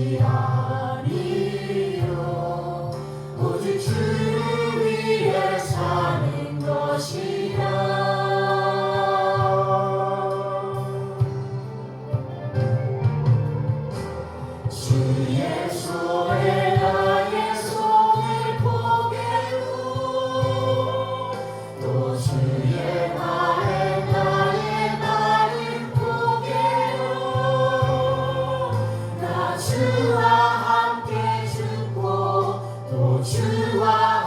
것이 아니요 오직 주를 위해 사는 것이라. 주의 손에 나의 손을 포개고 또 주의 발에 나의 발을 포개고 나 주와 함께 죽고 또 주와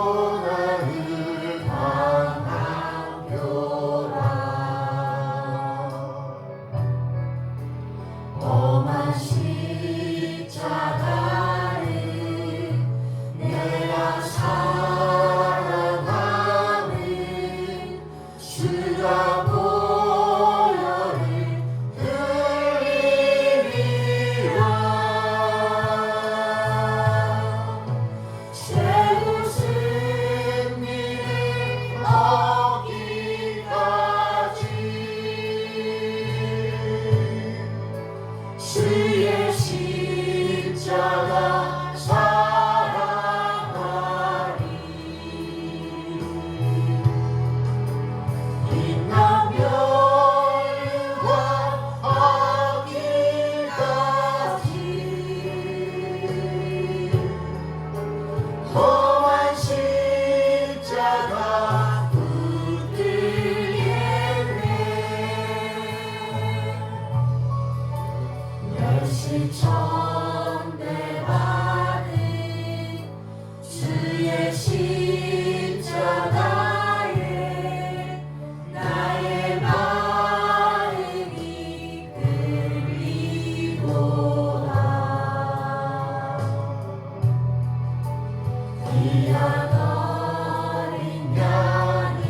고난을 당하노라. 험한 십자가를 내가 사랑하는 주가 보혈을 흘리리라. 최후 승리를 얻기까지 주의 십자가 사랑하리. 빛나며 얻기까지 험한 십자가 붙들겠네. 멸시천대 받은 주의 십자가에 나의 마음이 끌리도다. 귀한 어린 양이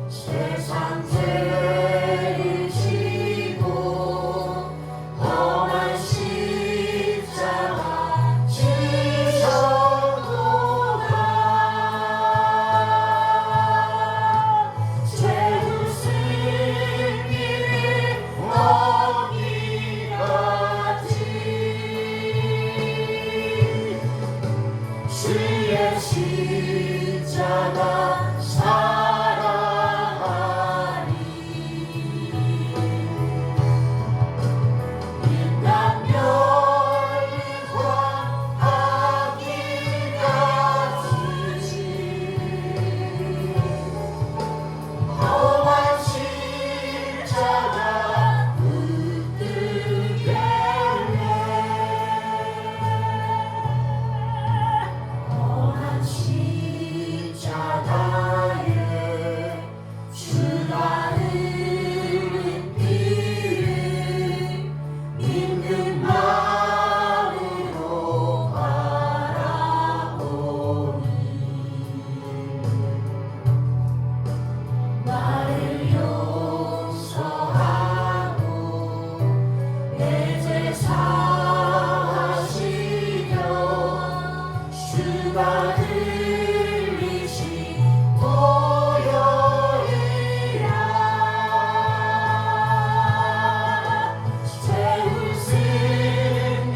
세상 죄를 지고 험한 십자가 지셨도다. 최후 승리를 얻기까지 주의 십자가 사랑하리. 빛나며 얻기까지 험한 십자가 붙들겠네. 험한 십자가에 주가 흘린 피를 믿는 마음으로 바라보니 나를 용서하고 내 죄 사하시며 주가 흘리신 보혈이라. 최후 승리를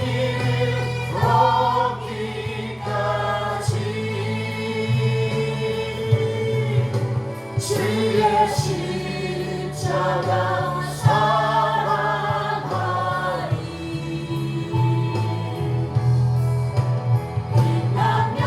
얻기까지 주의 십자가 사랑하리. 빛나며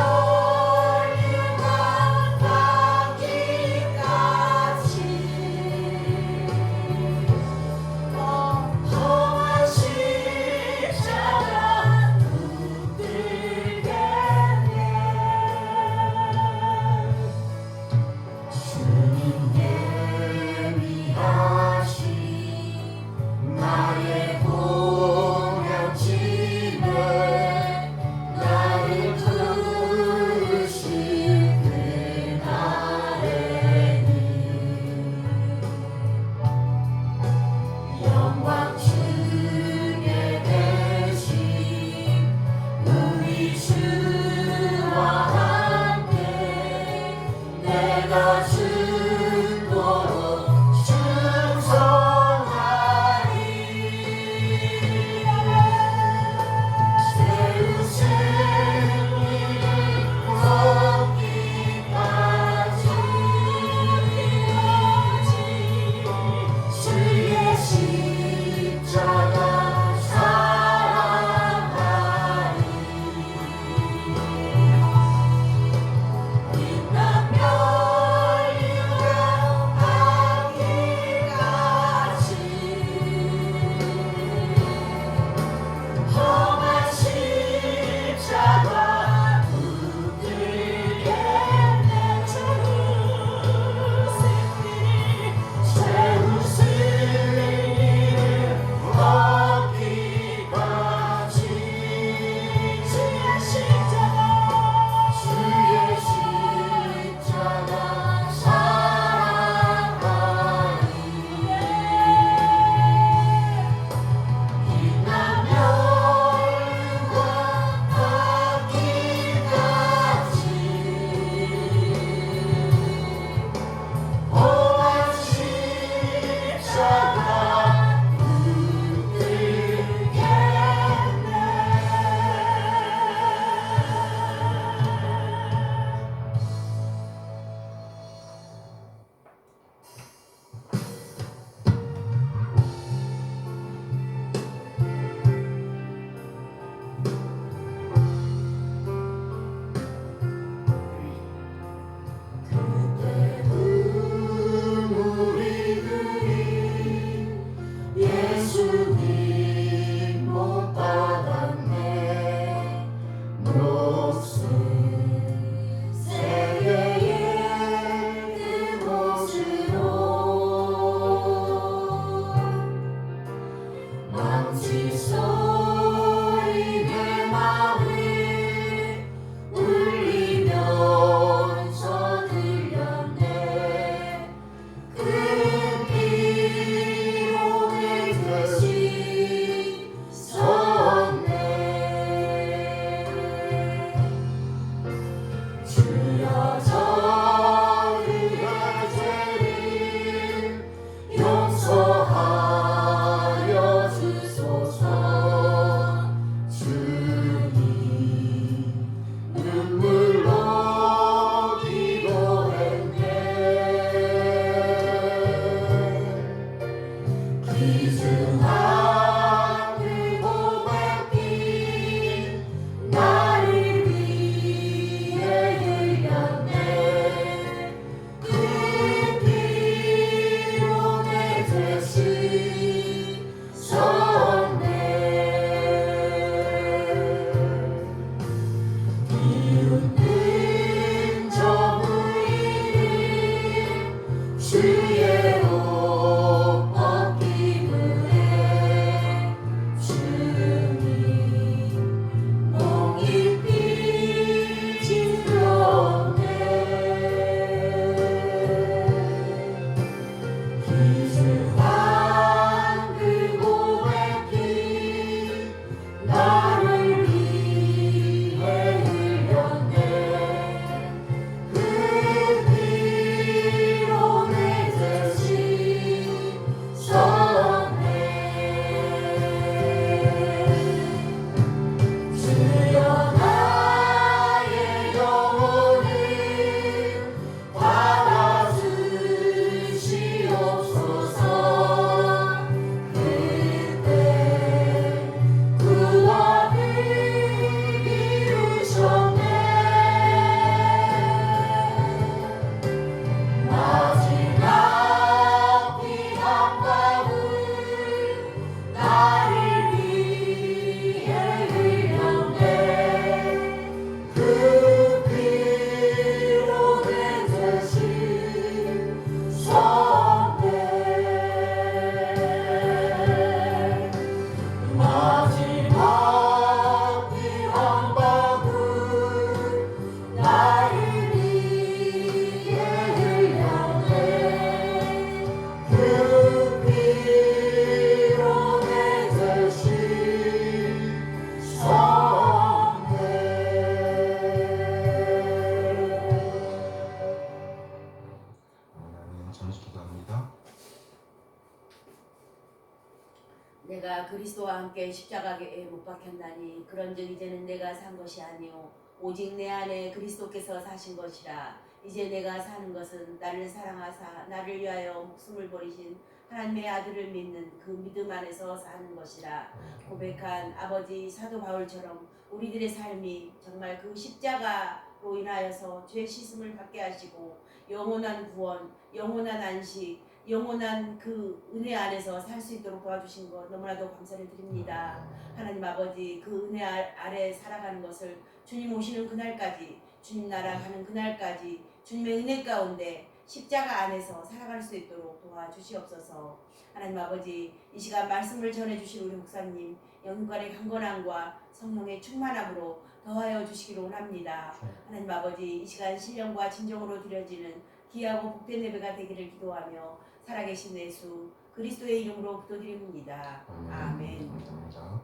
그리스도와 함께 십자가에 못 박혔나니 그런즉 이제는 내가 산 것이 아니요 오직 내 안에 그리스도께서 사신 것이라. 이제 내가 사는 것은 나를 사랑하사 나를 위하여 목숨을 버리신 하나님의 아들을 믿는 그 믿음 안에서 사는 것이라. 고백한 아버지 사도 바울처럼 우리들의 삶이 정말 그 십자가로 인하여서 죄 씻음을 받게 하시고 영원한 구원, 영원한 안식, 영원한 그 은혜 안에서 살 수 있도록 도와주신 것 너무나도 감사를 드립니다. 하나님 아버지, 그 은혜 아래 살아가는 것을 주님 오시는 그날까지, 주님 나라 가는 그날까지 주님의 은혜 가운데 십자가 안에서 살아갈 수 있도록 도와주시옵소서. 하나님 아버지, 이 시간 말씀을 전해주신 우리 목사님 영관의 강건함과 성령의 충만함으로 더하여 주시기를 원합니다. 하나님 아버지, 이 시간 신령과 진정으로 드려지는 귀하고 복된 예배가 되기를 기도하며 살아계신 예수 그리스도의 이름으로 기도드립니다. 아멘. 감사합니다.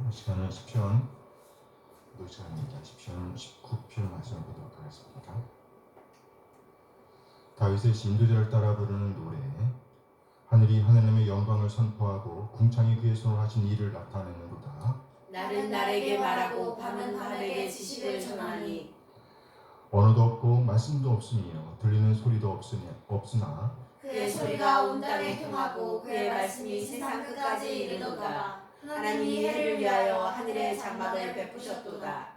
이 시간은 시편 기도 시간입니다. 시편 19편 말씀을 보도록 하겠습니다. 다윗의 인도자를 따라 부르는 노래. 하늘이 하나님의 영광을 선포하고 궁창이 그의 손으로 하신 일을 나타내는도다. 날은 날에게 말하고 밤은 밤에게 지식을 전하니 언어도 없고 말씀도 없으며 들리는 소리도 없으나 그의 소리가 온 땅에 통하고 그의 말씀이 세상 끝까지 이르도다. 하나님이 해를 위하여 하늘의 장막을 베푸셨도다.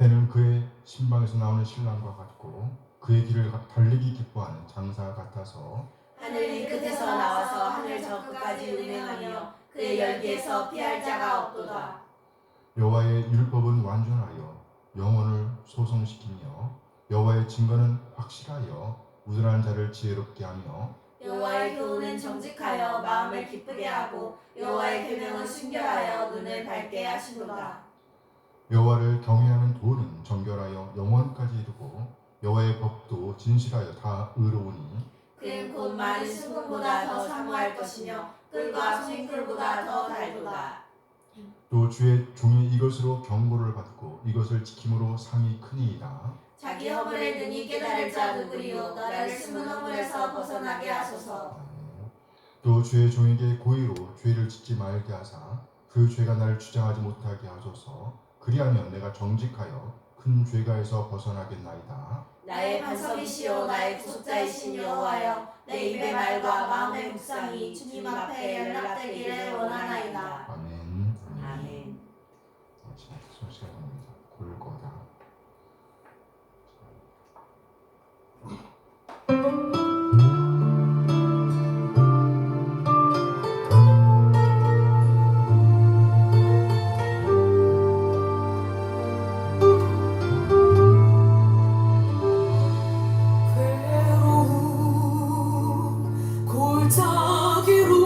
해는 그의 신방에서 나오는 신랑과 같고 그의 길을 달리기 기뻐하는 장사 같아서 하늘 이 끝에서 나와서 하늘 저 끝까지 운행하며 그의 열기에서 피할 자가 없도다. 여호와의 율법은 완전하여 영혼을 소성시키며 여호와의 증거는 확실하여 우둔한 자를 지혜롭게 하며 여호와의 교훈은 정직하여 마음을 기쁘게 하고 여호와의 계명은 순결하여 눈을 밝게 하시도다. 여호와를 경외하는 도는 정결하여 영원까지 이르고 여호와의 법도 진실하여 다 의로우니 그는 곧 많은 수금보다 더 사모할 것이며 꿀과 송이꿀보다 더 달도다. 또 주의 종이 이것으로 경고를 받고 이것을 지킴으로 상이 크니이다. 자기 허물을 능히 깨달을 자 누구리요. 나를 숨은 허물에서 벗어나게 하소서. 또 주의 종에게 고의로 죄를 짓지 말게 하사 그 죄가 나를 주장하지 못하게 하소서. 그리하면 내가 정직하여 큰 죄가에서 벗어나겠나이다. 나의 반석이시요 나의 구속자이신 여호와여, 내 입의 말과 마음의 묵상이 주님 앞에 연락되기를 원하나이다. 아멘. 아멘. 시간입니다. 골고다. 골짜기로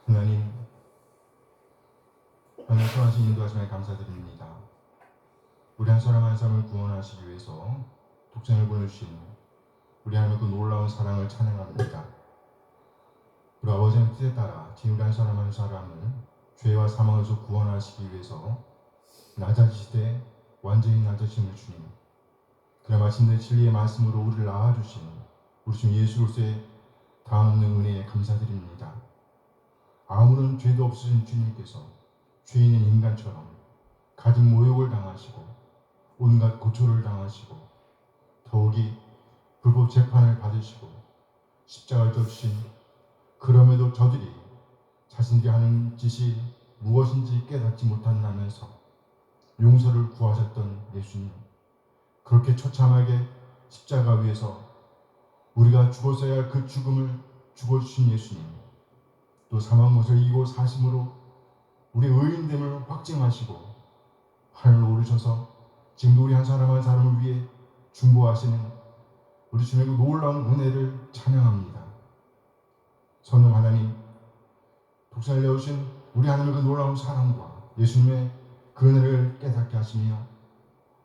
하나님 선하신 인도하심에 감사드립니다. 우리 한 사람 한 사람을 구원하시기 위해서 독생을 보내주신 우리 하나님의 그 놀라운 사랑을 찬양합니다. 우리 아버지의 뜻에 따라 우리 한 사람 한 사람을 죄와 사망에서 구원하시기 위해서 낮아지시되 완전히 낮아지신 주님, 그래 마침내 진리의 말씀으로 우리를 낳아주신 우리 주 예수 그리스도의 다함없는 은혜에 감사드립니다. 아무런 죄도 없으신 주님께서 죄인인 인간처럼 가진 모욕을 당하시고 온갖 고초를 당하시고 더욱이 불법 재판을 받으시고 십자가를 져주신, 그럼에도 저들이 자신들이 하는 짓이 무엇인지 깨닫지 못한다면서 용서를 구하셨던 예수님, 그렇게 처참하게 십자가 위에서 우리가 죽었어야 할 그 죽음을 죽어주신 예수님, 또 사망못을 이기고 사심으로 우리 의인됨을 확증하시고 하늘로 오르셔서 지금도 우리 한 사람 한 사람을 위해 중보하시는 우리 주님의 그 놀라운 은혜를 찬양합니다. 성령 하나님, 독생을 내오신 우리 하나님의 그 놀라운 사랑과 예수님의 그 은혜를 깨닫게 하시며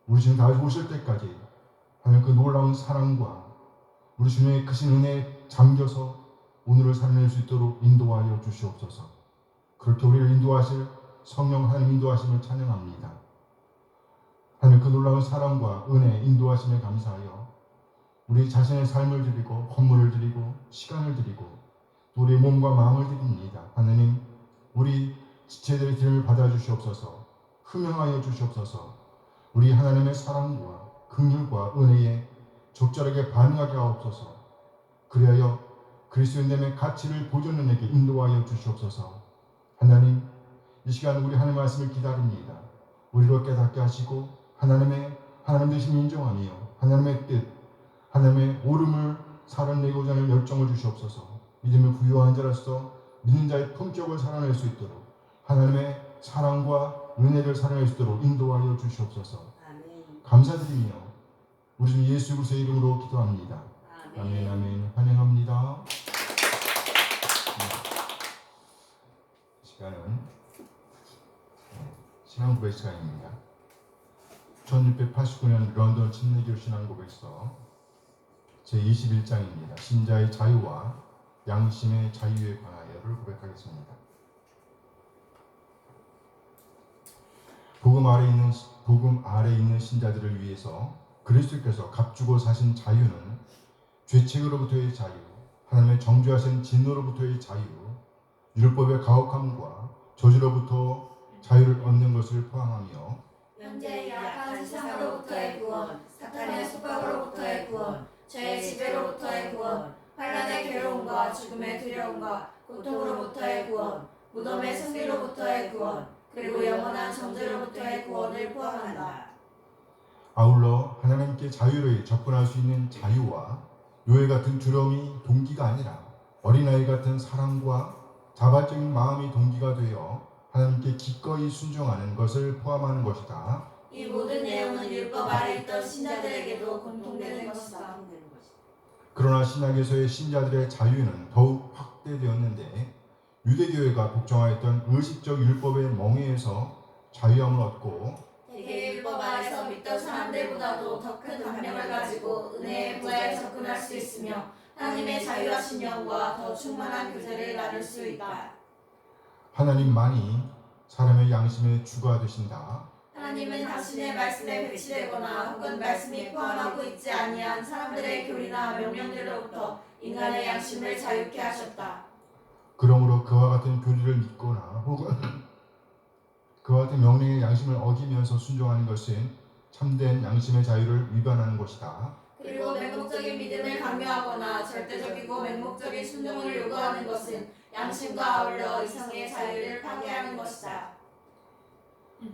우리 주님 다시 오실 때까지 하나님 그 놀라운 사랑과 우리 주님의 크신 은혜에 잠겨서 오늘을 살아낼 수 있도록 인도하여 주시옵소서. 그렇게 우리를 인도하실 성령 하나님 인도하심을 찬양합니다. 하나님 그 놀라운 사랑과 은혜 인도하심에 감사하여 우리 자신의 삶을 드리고 헌물을 드리고 시간을 드리고 또 우리의 몸과 마음을 드립니다. 하나님, 우리 지체들의 기름을 받아주시옵소서. 흠명하여 주시옵소서. 우리 하나님의 사랑과 긍휼과 은혜에 적절하게 반응하게 하옵소서. 그리하여 그리스도인됨의 가치를 보존자에게 인도하여 주시옵소서. 하나님, 이 시간 우리 하나님의 말씀을 기다립니다. 우리로 깨닫게 하시고 하나님 되심을 인정하며 하나님의 뜻, 하나님의 옳음을 살아내고자 하는 열정을 주시옵소서. 믿음을 부유한 자로서 믿는 자의 품격을 살아낼 수 있도록 하나님의 사랑과 은혜를 살아낼 수 있도록 인도하여 주시옵소서. 아멘. 감사드리며 우리 주 예수 그리스도의 이름으로 기도합니다. 아멘. 아멘. 환영합니다. 시간은 신앙 고백 시간입니다. 1689년 런던 침례교 신앙 고백서 제21장입니다. 신자의 자유와 양심의 자유에 관하여를 고백하겠습니다. 복음 아래 있는 신자들을 위해서 그리스도께서 값주고 사신 자유는 죄책으로부터의 자유, 하나님의 정죄하신 진노로부터의 자유, 율법의 가혹함과 저주로부터 자유를 얻는 것을 포함하며 현재 약한 세상으로부터의 구원, 사탄의 속박으로부터의 구원, 죄의 지배로부터의 구원, 환난의 괴로움과 죽음의 두려움과 고통으로부터의 구원, 무덤의 승리로부터의 구원, 그리고 영원한 정죄로부터의 구원을 포함한다. 아울러 하나님께 자유를 접근할 수 있는 자유와 노예 같은 두려움이 동기가 아니라 어린아이 같은 사랑과 자발적인 마음이 동기가 되어 하나님께 기꺼이 순종하는 것을 포함하는 것이다. 이 모든 내용은 율법 아래 있던 신자들에게도 공통되는 것이다. 그러나 신약에서의 신자들의 자유는 더욱 확대되었는데 유대교회가 복종하였던 의식적 율법의 멍에에서 자유함을 얻고 대개 율법 아래서 믿던 사람들보다도 더 큰 감명을 가지고 은혜의 부하에 접근할 수 있으며 하나님의 자유하신 영과 더 충만한 교제를 나눌 수 있다. 하나님만이 사람의 양심의 주가 되신다. 하나님은 당신의 말씀에 배치되거나 혹은 말씀이 포함하고 있지 아니한 사람들의 교리나 명령들로부터 인간의 양심을 자유케 하셨다. 그러므로 그와 같은 교리를 믿거나 혹은 그와 같은 명령의 양심을 어기면서 순종하는 것은 참된 양심의 자유를 위반하는 것이다. 그리고 맹목적인 믿음을 강요하거나 절대적이고 맹목적인 순종을 요구하는 것은 양심과 아울러 이성의 자유를 파괴하는 것이다.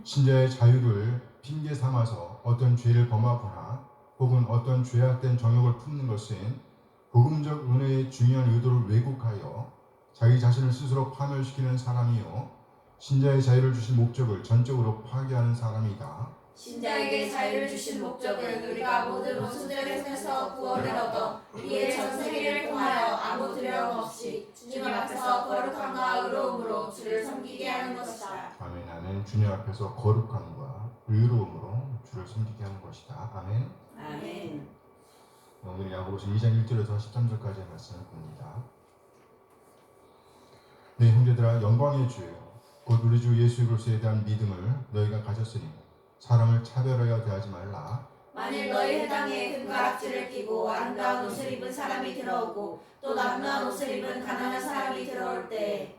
신자의 자유를 핑계 삼아서 어떤 죄를 범하거나 혹은 어떤 죄악된 정욕을 품는 것은 복음적 은혜의 중요한 의도를 왜곡하여 자기 자신을 스스로 파멸시키는 사람이요 신자의 자유를 주신 목적을 전적으로 파괴하는 사람이다. 신자에게 자유를 주신 목적은 우리가 모든 원수들의 손에서 구원을 얻어 이의 전 세계를 통하여 아무 두려움 없이 주님 앞에서 거룩함과 의로움으로 섬기게 하는 것이다. 아멘. 아멘. 주님 앞에서 거룩함과 의로움으로 주를 섬기게 하는 것이다. 아멘. 아멘. 오늘 야고보서 2장 1절에서 13절까지의 말씀을 봅니다. 네, 형제들아, 영광의 주여 곧 우리 주 예수 그리스도에 대한 믿음을 너희가 가졌으니 사람을 차별하여 대하지 말라. 만일 너희 회당에 금가락지를 끼고 아름다운 옷을 입은 사람이 들어오고 또 남루한 옷을 입은 가난한 사람이 들어올 때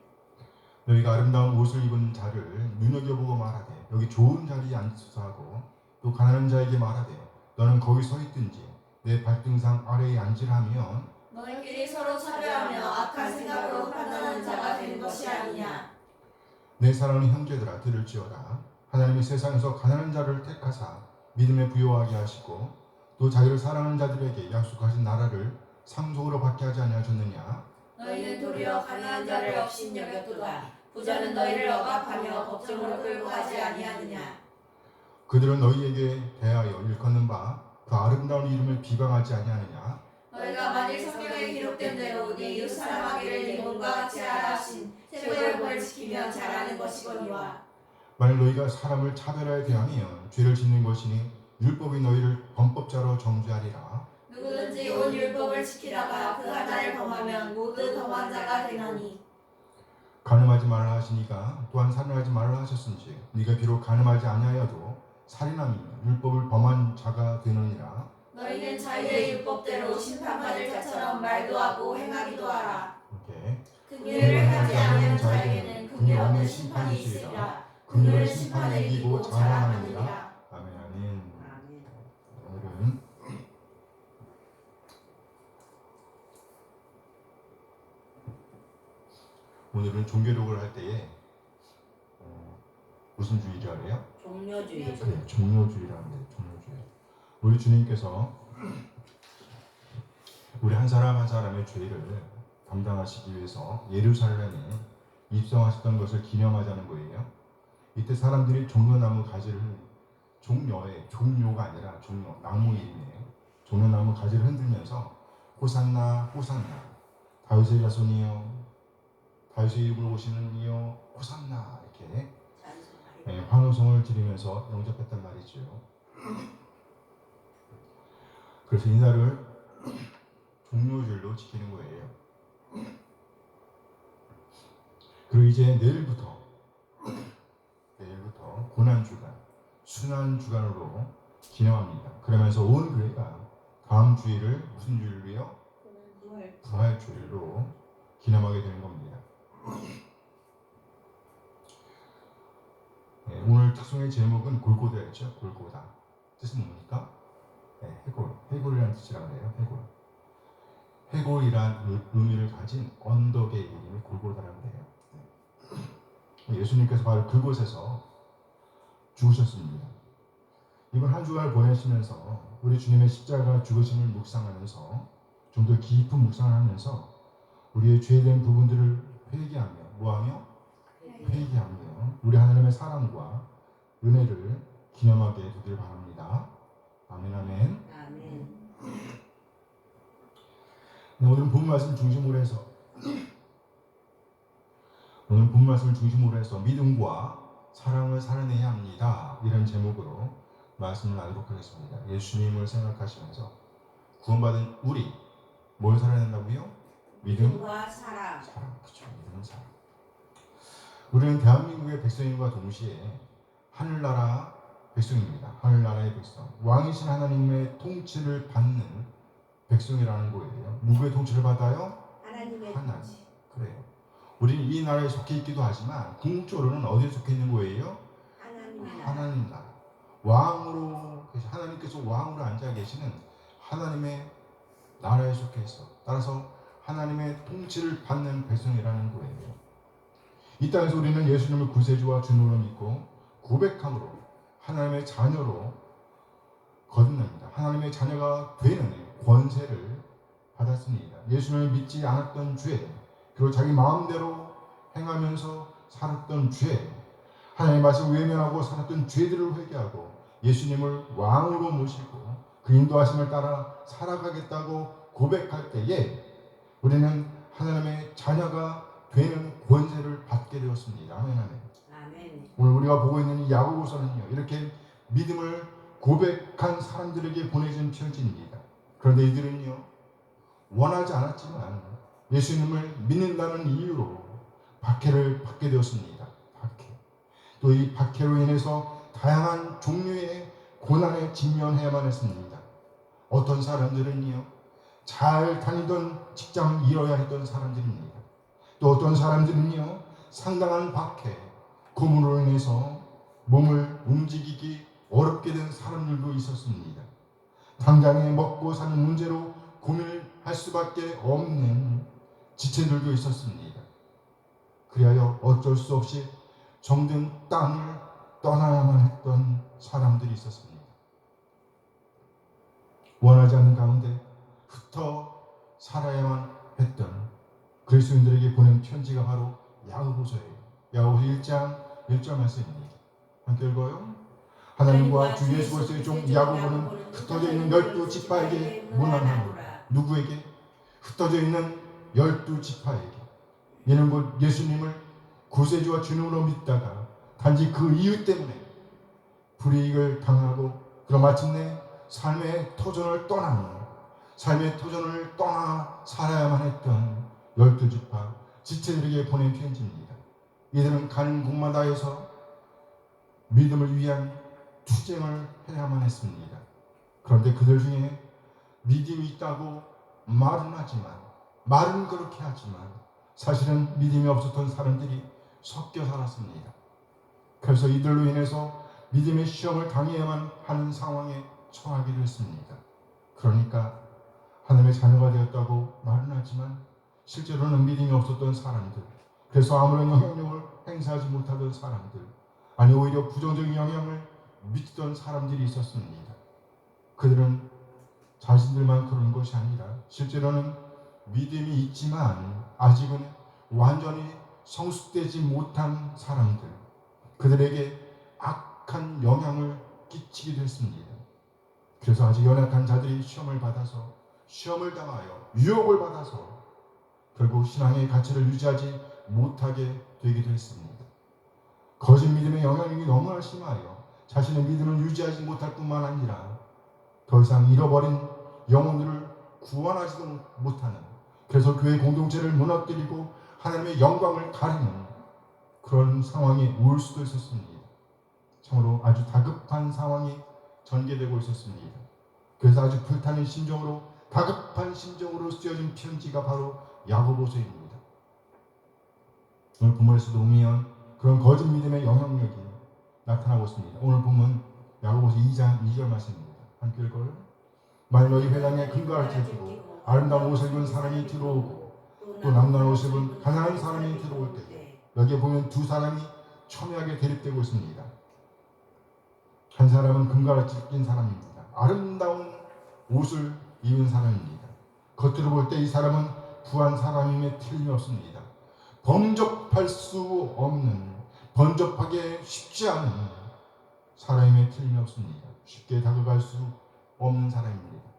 너희가 아름다운 옷을 입은 자를 눈여겨보고 말하되 여기 좋은 자리에 앉소서 하고 또 가난한 자에게 말하되 너는 거기 서 있든지 내 발등상 아래에 앉으라 하면 너희끼리 서로 차별하며 악한 생각으로 판단하는 자가 되는 것이 아니냐. 내 사랑하는 형제들아 들을지어다. 하나님이 세상에서 가난한 자를 택하사 믿음에 부요하게 하시고 또 자기를 사랑하는 자들에게 약속하신 나라를 상속으로 받게 하지 아니하셨느냐. 너희는 도리어 가난한 자를 업신여겼도다. 부자는 너희를 억압하며 법정으로 끌고 가지 아니하느냐. 그들은 너희에게 대하여 일컫는 바 그 아름다운 이름을 비방하지 아니하느냐. 너희가 만일 성경에 기록된 대로 네 이웃 사랑하기를 네 몸과 같이 하라 하신 최고의 법을 지키면 잘하는 것이거니와. 만일 너희가 사람을 차별하여 대하면 죄를 짓는 것이니 율법이 너희를 범법자로 정죄하리라. 누구든지 온 율법을 지키다가 그 하나를 범하면 모두 범한 자가 되나니. 간음하지 말라 하시니가 또한 살인하지 말라 하셨은지 네가 비록 간음하지 아니하여도 살인하면 율법을 범한 자가 되느니라. 너희는 자유의 율법대로 심판받을 자처럼 말도 하고 행하기도 하라. 이렇게 긍휼을 하지 않는 자에게는 긍휼 없는 심판이 있으리라. 긍휼은 심판을 이기고 자랑하느니라. 아멘. 아멘. 아멘. 오늘은 종교력을 할 때에 무슨 주의라 그래요? 종료주의. 그래요. 종료주의라는 거예요. 종료주의. 우리 주님께서 우리 한 사람 한 사람의 죄를 담당하시기 위해서 예루살렘에 입성하셨던 것을 기념하자는 거예요. 이때 사람들이 종려나무 가지를 종료가 아니라 종려 나무 이름이에요. 종려나무 가지를 흔들면서 호산나 호산나 다윗의 자손이여 다윗의 이름으로 오시는 이여 호산나 이렇게 환호성을 지르면서 영접했단 말이죠. 그래서 이날을 종료주일로 지키는 거예요. 그리고 이제 내일부터 고난주간, 순환주간으로 기념합니다. 그러면서 온 교회가 다음 주일을 무슨 주일로요? 부활주일로 기념하게 되는 겁니다. 네, 오늘 특송의 제목은 골고다였죠. 골고다. 뜻은 뭡니까? 네, 해골이라는 뜻이라고 해요. 해골이란 의미를 가진 언덕의 이름이 골고다라고 해요. 예수님께서 바로 그곳에서 죽으셨습니다. 이번 한 주간을 보내시면서 우리 주님의 십자가 죽으심을 묵상하면서 좀 더 깊은 묵상을 하면서 우리의 죄된 부분들을 회개하며 뭐하며? 회개하며 우리 하나님의 사랑과 은혜를 기념하게 되길 바랍니다. 아멘. 아멘. 아멘. 네, 오늘은 본 말씀 중심으로 해서 믿음과 사랑을 살아내야 합니다. 이런 제목으로 말씀을 나누도록 하겠습니다. 예수님을 생각하시면서 구원받은 우리 뭘 살아낸다고요? 믿음과 사랑. 그렇죠. 믿음은 사랑. 우리는 대한민국의 백성인과 동시에 하늘나라 백성입니다. 하늘나라의 백성. 왕이신 하나님의 통치를 받는 백성이라는 거예요. 누구의 통치를 받아요? 하나님의 하나님. 통치. 그래요. 우리는 이 나라에 속해 있기도 하지만 궁극적으로는 어디에 속해 있는 거예요? 하나님의 나라. 하나님 나라. 왕으로 하나님께서 왕으로 앉아 계시는 하나님의 나라에 속해 있어. 따라서 하나님의 통치를 받는 백성이라는 거예요. 이 땅에서 우리는 예수님을 구세주와 주님으로 믿고 고백함으로 하나님의 자녀로 거듭납니다. 하나님의 자녀가 되는 권세를 받았습니다. 예수님을 믿지 않았던 죄, 그리고 자기 마음대로 행하면서 살았던 죄, 하나님의 말씀을 외면하고 살았던 죄들을 회개하고 예수님을 왕으로 모시고 그 인도하심을 따라 살아가겠다고 고백할 때에 우리는 하나님의 자녀가 되는 권세를 받게 되었습니다. 아멘, 아멘. 아멘. 오늘 우리가 보고 있는 이 야고보서는요, 이렇게 믿음을 고백한 사람들에게 보내진 편지입니다. 그런데 이들은요, 원하지 않았지만 예수님을 믿는다는 이유로 박해를 받게 되었습니다. 박해. 또 이 박해로 인해서 다양한 종류의 고난에 직면해야만 했습니다. 어떤 사람들은요, 잘 다니던 직장을 잃어야 했던 사람들입니다. 또 어떤 사람들은요, 상당한 박해, 고문으로 인해서 몸을 움직이기 어렵게 된 사람들도 있었습니다. 당장에 먹고 사는 문제로 고민할 수밖에 없는 지체들도 있었습니다. 그리하여 어쩔 수 없이 정든 땅을 떠나야만 했던 사람들이 있었습니다. 원하지 않는 가운데 흩어 살아야만 했던 그리스도인들에게 보낸 편지가 바로 야고보서예요. 야고보서 1장 1절 말씀입니다. 함께 읽어요. 하나님과 주 예수 그리스도의 종 야고보는 흩어져 있는 12지파에게 문안하노라. 누구에게? 흩어져 있는 12지파에게. 이는 곧 예수님을 구세주와 주님으로 믿다가 단지 그 이유 때문에 불이익을 당하고 그럼 마침내 삶의 터전을 떠나 살아야만 했던 12지파 지체들에게 보낸 편지입니다. 이들은 가는 곳마다에서 믿음을 위한 투쟁을 해야만 했습니다. 그런데 그들 중에 믿음이 있다고 말은 그렇게 하지만 사실은 믿음이 없었던 사람들이 섞여 살았습니다. 그래서 이들로 인해서 믿음의 시험을 당해야만 하는 상황에 처하게 됐습니다. 그러니까 하나님의 자녀가 되었다고 말은 하지만 실제로는 믿음이 없었던 사람들, 그래서 아무런 영향력을 행사하지 못하던 사람들, 아니 오히려 부정적인 영향을 미치던 사람들이 있었습니다. 그들은 자신들만 그런 것이 아니라 실제로는 믿음이 있지만 아직은 완전히 성숙되지 못한 사람들, 그들에게 악한 영향을 끼치기도 했습니다. 그래서 아직 연약한 자들이 시험을 받아서 시험을 당하여 유혹을 받아서 결국 신앙의 가치를 유지하지 못하게 되기도 했습니다. 거짓 믿음의 영향력이 너무나 심하여 자신의 믿음을 유지하지 못할 뿐만 아니라 더 이상 잃어버린 영혼들을 구원하지도 못하는, 그래서 교회 공동체를 무너뜨리고 하나님의 영광을 가리는 그런 상황이 올 수도 있었습니다. 참으로 아주 다급한 상황이 전개되고 있었습니다. 그래서 아주 불타는 심정으로, 다급한 심정으로 쓰여진 편지가 바로 야고보서입니다. 오늘 본문에서도 보면 그런 거짓 믿음의 영향력이 나타나고 있습니다. 오늘 본문 야고보서 2장 2절 말씀입니다. 함께 읽어요. 만일 너희 회당에 금가를 채우고 아름다운 옷을 입은 사람이 들어오고 또 남는 옷을 입은 가난한 사람이 들어올 때, 여기에 보면 두 사람이 첨예하게 대립되고 있습니다. 한 사람은 금가를 찢긴 사람입니다. 아름다운 옷을 입은 사람입니다. 겉으로 볼 때 이 사람은 부한 사람임에 틀림이 없습니다. 범접할 수 없는, 범접하기 쉽지 않은 사람임에 틀림이 없습니다. 쉽게 다가갈 수 없는 사람입니다.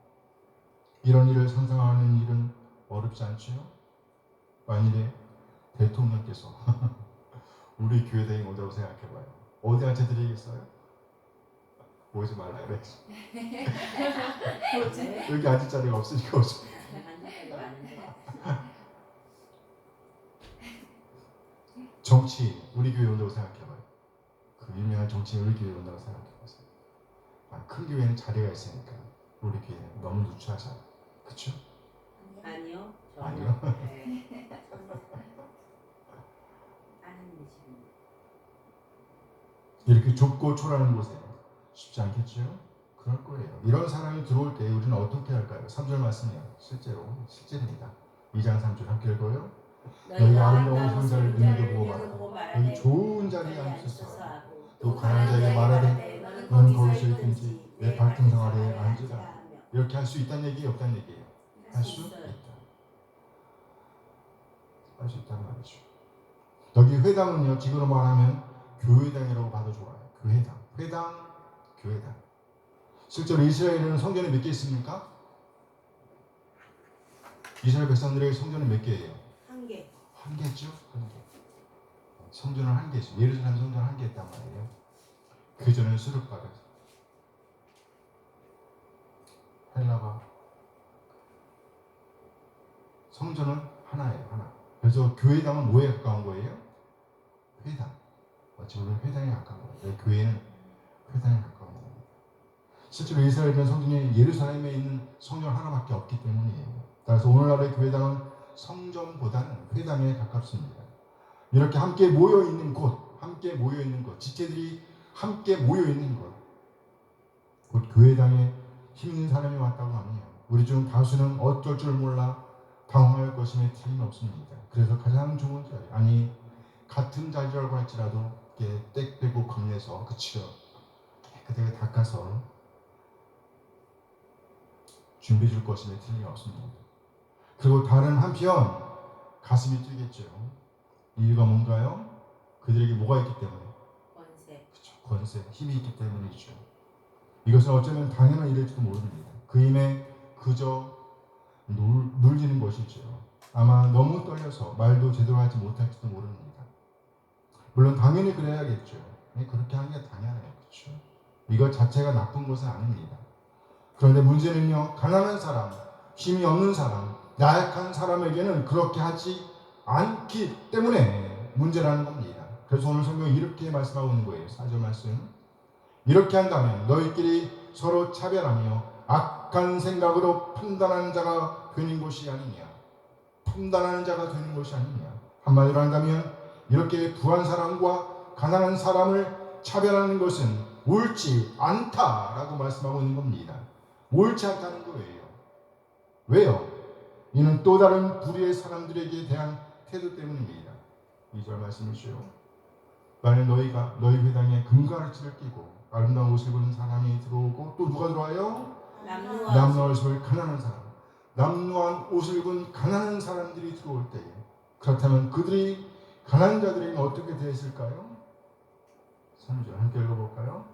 이런 일을 상상하는 일은 어렵지 않죠? 만일에 대통령께서 우리 교회당에 오자고 생각해봐요. 어디 앉혀드리겠어요? 오지 말라 그랬지. 여기 앉을 자리가 없으니까 오지. 정치, 우리 교회 온다고 생각해봐요. 그 유명한 정치인 우리 교회 온다고 생각해보세요. 큰 교회는 자리가 있으니까 우리 교회 너무 누추하잖아. 그쵸? 아니요. 아니요. 네. 이렇게 좁고 초라한 곳에 쉽지 않겠죠? 그럴 거예요. 이런 사람이 들어올 때 우리는 어떻게 할까요? 3절 말씀이에요. 실제입니다. 2장 3절 함께 읽어요. 너희가 아름다운 상자를 눈여겨보고 말하라. 여기 좋은 자리에 앉으소서. 또 가난한 자에게 말하되 너는 거기서 있든지 내 발등상 아래에 앉으라. 이렇게 할 수 있다는 얘기예요? 없다는 얘기예요? 할 수 있다. 할 수 있다는 말이죠. 여기 회당은요, 지금으로 말하면 교회당이라고 봐도 좋아요. 회당, 교회당. 실제로 이스라엘에는 성전이 몇 개 있습니까? 이스라엘 백성들에게 성전이 몇 개예요? 한 개. 한 개죠? 한 개. 성전을 한 개씩, 예루살렘 성전 한 개 했단 말이에요. 그 전에 수륙받아서 헬라가 성전은 하나예요, 하나. 그래서 교회당은 뭐에 가까운 거예요? 회당. 어찌 보면 회당에 가까운 거예요. 교회는 회당에 가까운 거예요. 실제로 이스라엘의 성전이 예루살렘에 있는 성전 하나밖에 없기 때문이에요. 따라서 오늘날의 교회당은 성전보다는 회당에 가깝습니다. 이렇게 함께 모여 있는 곳, 지체들이 함께 모여 있는 곳, 곧 교회당에 힘 있는 사람이 왔다고 하면 우리 중 다수는 어쩔 줄 몰라 당황할 것임에 틀림없습니다. 그래서 가장 좋은 자리, 아니 같은 자리라고 할지라도 이렇게 땡 빼고 겁내서 그치요, 깨끗하게 닦아서 준비해 줄 것임에 틀림없습니다. 그리고 다른 한편 가슴이 뛰겠죠. 이유가 뭔가요? 그들에게 뭐가 있기 때문에? 권세. 그렇죠. 권세, 힘이 있기 때문이죠. 이것은 어쩌면 당연한 일일지도 모릅니다. 그 힘에 그저 눌리는 것이죠. 아마 너무 떨려서 말도 제대로 하지 못할지도 모릅니다. 물론 당연히 그래야겠죠. 그렇게 하는 게 당연해요. 그렇죠? 이것 자체가 나쁜 것은 아닙니다. 그런데 문제는요, 가난한 사람, 힘이 없는 사람, 나약한 사람에게는 그렇게 하지 않기 때문에 문제라는 겁니다. 그래서 오늘 성경이 이렇게 말씀하고 있는 거예요. 4절 말씀. 이렇게 한다면 너희끼리 서로 차별하며 악한 생각으로 판단하는 자가 되는 것이 아니냐. 판단하는 자가 되는 것이 아니냐. 한마디로 한다면 이렇게 부한 사람과 가난한 사람을 차별하는 것은 옳지 않다라고 말씀하고 있는 겁니다. 옳지 않다는 거예요. 왜요? 이는 또 다른 불의의 사람들에게 대한 태도 때문입니다. 2절 말씀이죠. 만일 너희가 너희 회당에 금가르치를 끼고 아름다운 옷을 입은 사람이 들어오고, 또 누가 들어와요? 남루한 옷을 가난한 사람, 남루한 옷을 입은 가난한 사람들이 들어올 때에, 그렇다면 그들이 가난한 자들에게는 어떻게 대했을까요? 3절 함께 읽어볼까요?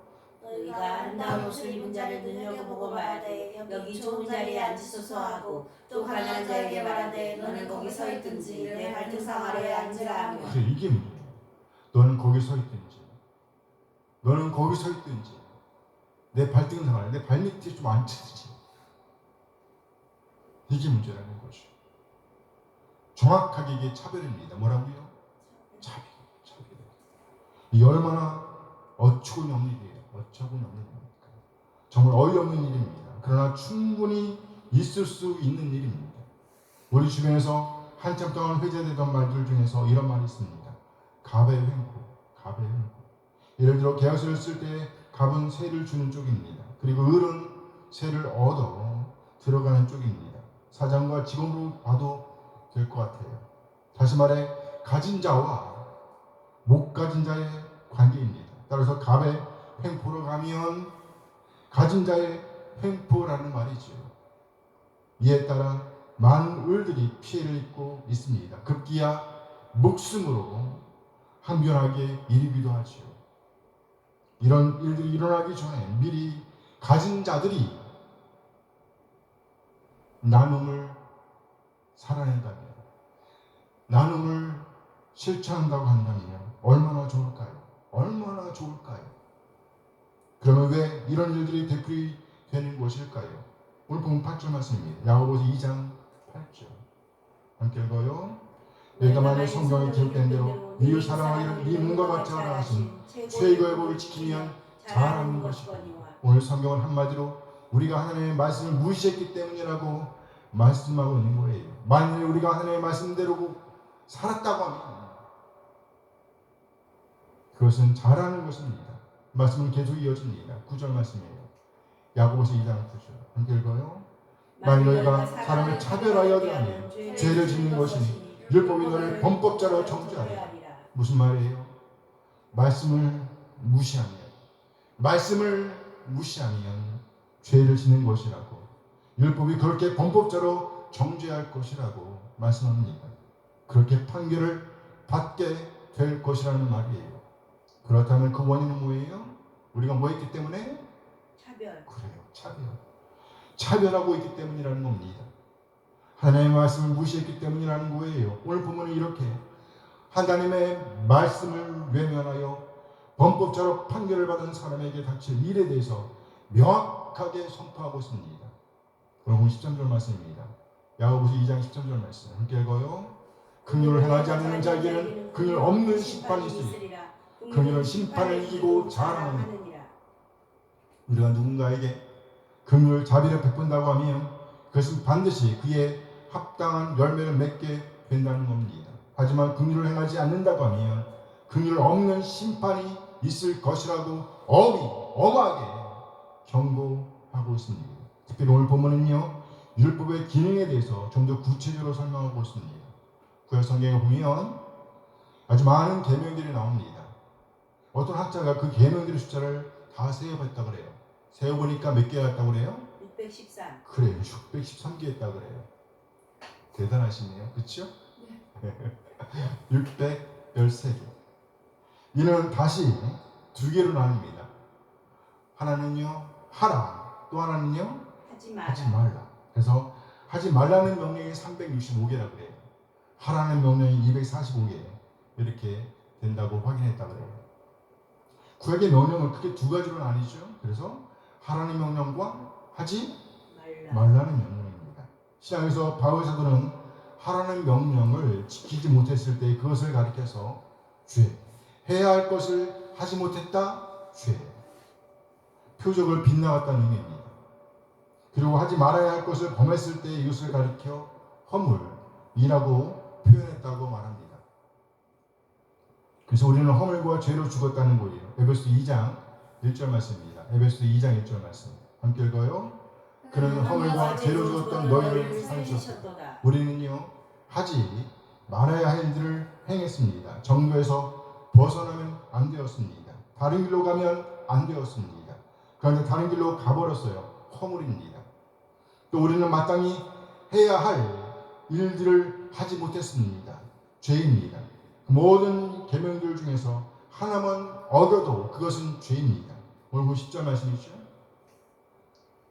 너희가 아름다운 옷을 입은 자를 눈여겨보고 말하되 여기 좋은 자리에 앉으소서 하고, 또 가난한 자에게 말하되 너는 거기 서 있든지 내 발등상 아래에 앉으라 하며. 그래, 이게 문제예요. 너는 거기 서 있든지, 내 발등상 아래, 내 발밑에 좀 앉든지, 이게 문제라는 거죠. 정확하게 이게 차별입니다. 뭐라고요? 차별. 이 얼마나 어처구니 없는 일이에요. 정말 어이없는 일입니다. 그러나 충분히 있을 수 있는 일입니다. 우리 주변에서 한참 동안 회자되던 말들 중에서 이런 말이 있습니다. 갑의 횡포. 예를 들어 계약서를 쓸 때 갑은 세를 주는 쪽입니다. 그리고 을은 세를 얻어 들어가는 쪽입니다. 사장과 직원으로 봐도 될 것 같아요. 다시 말해 가진 자와 못 가진 자의 관계입니다. 따라서 갑의 횡포로 가면 가진 자의 횡포라는 말이죠. 이에 따라 많은 을들이 피해를 입고 있습니다. 급기야 목숨으로 항변하게 이르기도 하죠. 이런 일들이 일어나기 전에 미리 가진 자들이 나눔을 살아낸다면, 나눔을 실천한다고 한다면 얼마나 좋을까요? 그러면 왜 이런 일들이 되풀이 되는 것일까요? 오늘 보면 8절 말씀입니다. 야고보서 2장 8절 함께 읽어요. 너희가 만일 성경에 기록된 대로 이웃 사랑하기를 네 눈과 같이 하라 하신 최고의 법을 지키면 잘하는 것이거니와. 오늘 성경은 한마디로 우리가 하나님의 말씀을 무시했기 때문이라고 말씀하고 있는 거예요. 만일 우리가 하나님의 말씀대로 살았다고 하면 그것은 잘하는 것입니다. 말씀은 계속 이어집니다. 9절 말씀이에요. 야고보서 2장 9절 함께 읽어요. 만일 너희가 사람을 차별하여 대하면 죄를 짓는 것이니 율법이 너를 범법자로 정죄하리라. 무슨 말이에요? 말씀을 무시하면 죄를 짓는 것이라고, 율법이 그렇게 범법자로 정죄할 것이라고 말씀합니다. 그렇게 판결을 받게 될 것이라는 말이에요. 그렇다면 그 원인은 뭐예요? 우리가 뭐 했기 때문에? 차별. 그래요. 차별하고 있기 때문이라는 겁니다. 하나님의 말씀을 무시했기 때문이라는 거예요. 오늘 보면 이렇게 하나님의 말씀을 외면하여 범법자로 판결을 받은 사람에게 닥칠 일에 대해서 명확하게 선포하고 있습니다. 그럼 13절 말씀입니다. 야고보서 2장 13절 말씀 함께 읽어요. 긍휼을 행하지 않는 자에게는 긍휼 없는 심판이 있으리라. 긍휼은 심판을 이기고 자랑하느니라. 우리가 누군가에게 긍휼 자비를 베푼다고 하면 그것은 반드시 그의 합당한 열매를 맺게 된다는 겁니다. 하지만 긍휼을 행하지 않는다고 하면 긍휼 없는 심판이 있을 것이라고 어마하게 경고하고 있습니다. 특별히 오늘 본문은요, 율법의 기능에 대해서 좀 더 구체적으로 설명하고 있습니다. 구약 성경에 보면 아주 많은 계명들이 나옵니다. 어떤 학자가 그 계명들의 숫자를 다 세어봤다 그래요. 세어보니까 몇 개가 있다고 그래요? 613. 그래요. 613개 있다고 그래요. 대단하시네요. 그렇죠? 네. 613개. 이는 다시 두 개로 나뉩니다. 하나는요, 하라. 또 하나는요, 하지 말라. 그래서 하지 말라는 명령이 365개라 그래요. 하라는 명령이 245개 이렇게 된다고 확인했다 그래요. 구약의 명령은 크게 두 가지로 나뉘죠. 그래서 하라는 명령과 하지 말라는 명령입니다. 신약에서 바울 사도는 하라는 명령을 지키지 못했을 때 그것을 가리켜서 죄, 해야 할 것을 하지 못했다, 죄, 표적을 빗나갔다는 의미입니다. 그리고 하지 말아야 할 것을 범했을 때 이것을 가리켜 허물이라고 표현했다고 말합니다. 그래서 우리는 허물과 죄로 죽었다는 거예요. 에베소서 2장 1절 말씀입니다. 에베소서 2장 1절 말씀 함께 읽어요. 그는 허물과 죄로 죽었던 너희를 살리셨도다. 우리는요, 하지 말아야 할 일들을 행했습니다. 정도에서 벗어나면 안 되었습니다. 다른 길로 가면 안 되었습니다. 그런데 다른 길로 가버렸어요. 허물입니다. 또 우리는 마땅히 해야 할 일들을 하지 못했습니다. 죄입니다. 모든 계명들 중에서 하나만 어겨도 그것은 죄입니다. 오늘 10절 말씀이죠.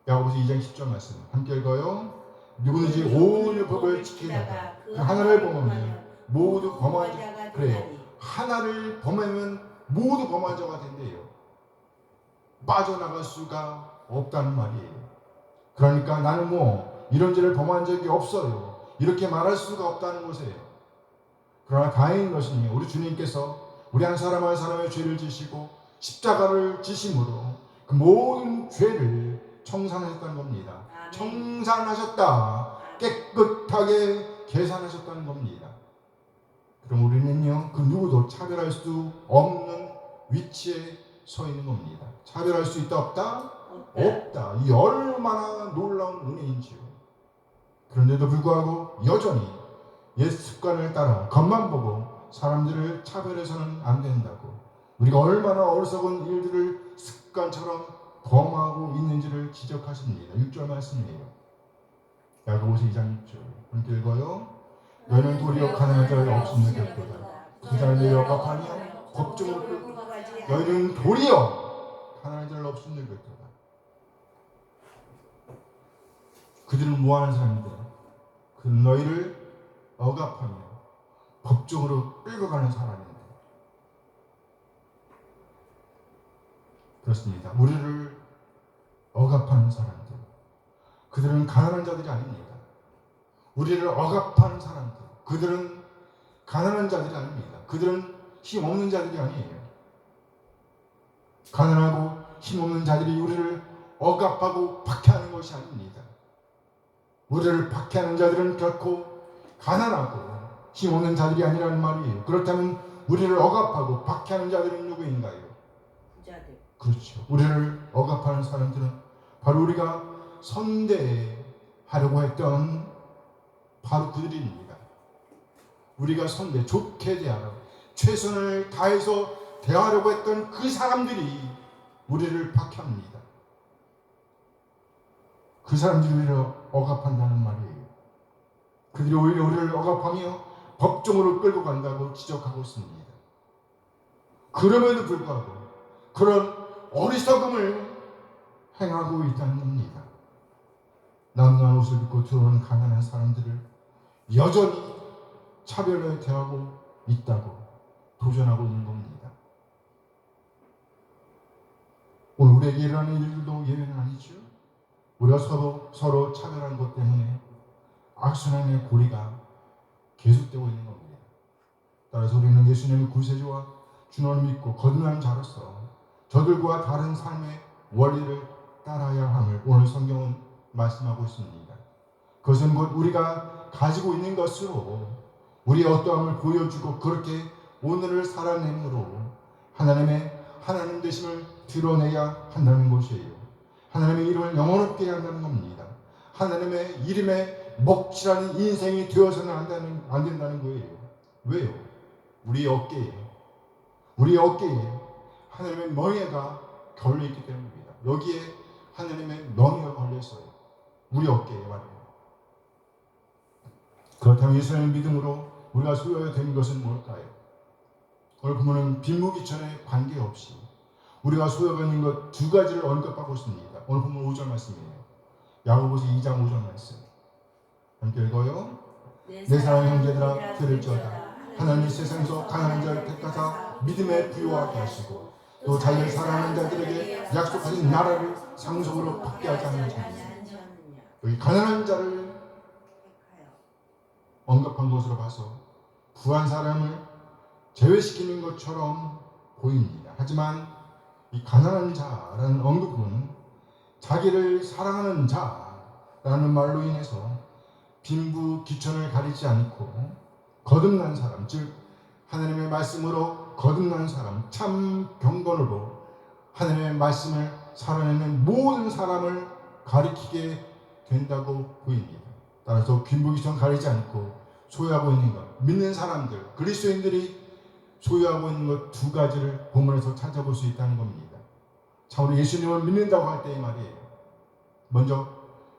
야고보서 2장 10절 말씀 함께 읽어요. 누구든지 온 율법을 지키다가 그 하나를 범하면 모두 범한 자가 그래요. 하나를 범하면 모두 범한 자가 된대요. 빠져나갈 수가 없다는 말이에요. 그러니까 나는 이런 죄를 범한 적이 없어요, 이렇게 말할 수가 없다는 것이에요. 그러나 다행인 것은요, 우리 주님께서 우리 한 사람 한 사람의 죄를 지시고 십자가를 지심으로 그 모든 죄를 청산하셨다는 겁니다. 아멘. 청산하셨다, 깨끗하게 계산하셨다는 겁니다. 그럼 우리는요, 그 누구도 차별할 수 없는 위치에 서 있는 겁니다. 차별할 수 있다 없다? 없다. 이 얼마나 놀라운 은혜인지요. 그런데도 불구하고 여전히 옛 습관을 따라 겉만 보고 사람들을 차별해서는 안 된다고, 우리가 얼마나 어리석은 일들을 습관처럼 범하고 있는지를 지적하십니다. 6절 말씀이에요. 야고보서 2장 6절 함께 읽어요. 너희는 도리어 가난한 자를 없음을 겪도다. 그 자를 억압하며 법정으로 끌고 너희는 도리어 가난한 자를 없음을 겪도다. 그들은 뭐하는 사람인데? 그 너희를 억압하며 법정으로 끌고 가는 사람인데. 그렇습니다. 우리를 억압하는 사람들, 그들은 가난한 자들이 아닙니다. 우리를 억압하는 사람들, 그들은 가난한 자들이 아닙니다. 그들은 힘없는 자들이 아니에요. 가난하고 힘없는 자들이 우리를 억압하고 박해하는 것이 아닙니다. 우리를 박해하는 자들은 결코 가난하고 힘없는 자들이 아니라는 말이에요. 그렇다면 우리를 억압하고 박해하는 자들은 누구인가요? 부자들. 그렇죠. 우리를 억압하는 사람들은 바로 우리가 선대하려고 했던 바로 그들입니다. 우리가 좋게 대하라, 최선을 다해서 대하려고 했던 그 사람들이 우리를 박해합니다. 그 사람들이 우리를 억압한다는 말이에요. 그들이 오히려 우리를 억압하며 법정으로 끌고 간다고 지적하고 있습니다. 그럼에도 불구하고 그런 어리석음을 행하고 있다는 겁니다. 남는 옷을 입고 들어오는 가난한 사람들을 여전히 차별하여 대하고 있다고 도전하고 있는 겁니다. 오늘 우리에게 일어나는 일들도 예외는 아니죠. 우리가 서로 차별한 것 때문에 악순환의 고리가 계속되고 있는 겁니다. 따라서 우리는 예수님의 구세주와 준원을 믿고 거듭난 자로서 저들과 다른 삶의 원리를 따라야 함을 오늘 성경은 말씀하고 있습니다. 그것은 곧 우리가 가지고 있는 것으로 우리의 어떠함을 보여주고 그렇게 오늘을 살아내므로 하나님 되심을 드러내야 한다는 것이에요. 하나님의 이름을 영원롭게 해야 한다는 겁니다. 하나님의 이름에 먹칠하는 인생이 되어서는 안 된다는 거예요. 왜요? 우리 어깨에 하나님의 멍에가 걸려있기 때문입니다. 여기에 하나님의 멍에가 걸려있어요. 우리 어깨에 말이에요. 그렇다면 예수님의 믿음으로 우리가 소유하게 된 것은 뭘까요? 오늘 보면 빈무기천에 관계없이 우리가 소유하고 있는 것 두 가지를 언급하고 있습니다. 오늘 보면 5절 말씀이에요. 야고보서 2장 5절 말씀. 함께 읽어요. 내 사랑하는 형제들아 들을지어다. 하나님 세상에서 가난한 자를 택하사 믿음에 부요하게 하시고 또 자기를 사랑하는 자들에게 약속하신 나라를 상속으로 받게 하지 않으셨느냐. 여기 가난한 자를 언급한 것으로 봐서 부한 사람을 제외시키는 것처럼 보입니다. 하지만 이 가난한 자라는 언급은 자기를 사랑하는 자라는 말로 인해서 빈부 귀천을 가리지 않고 거듭난 사람, 즉 하나님의 말씀으로 거듭난 사람, 참 경건으로 하나님의 말씀을 살아내는 모든 사람을 가리키게 된다고 보입니다. 따라서 빈부 귀천 가리지 않고 소유하고 있는 것, 믿는 사람들, 그리스도인들이 소유하고 있는 것 두 가지를 본문에서 찾아볼 수 있다는 겁니다. 참으로 예수님을 믿는다고 할 때의 말이에요. 먼저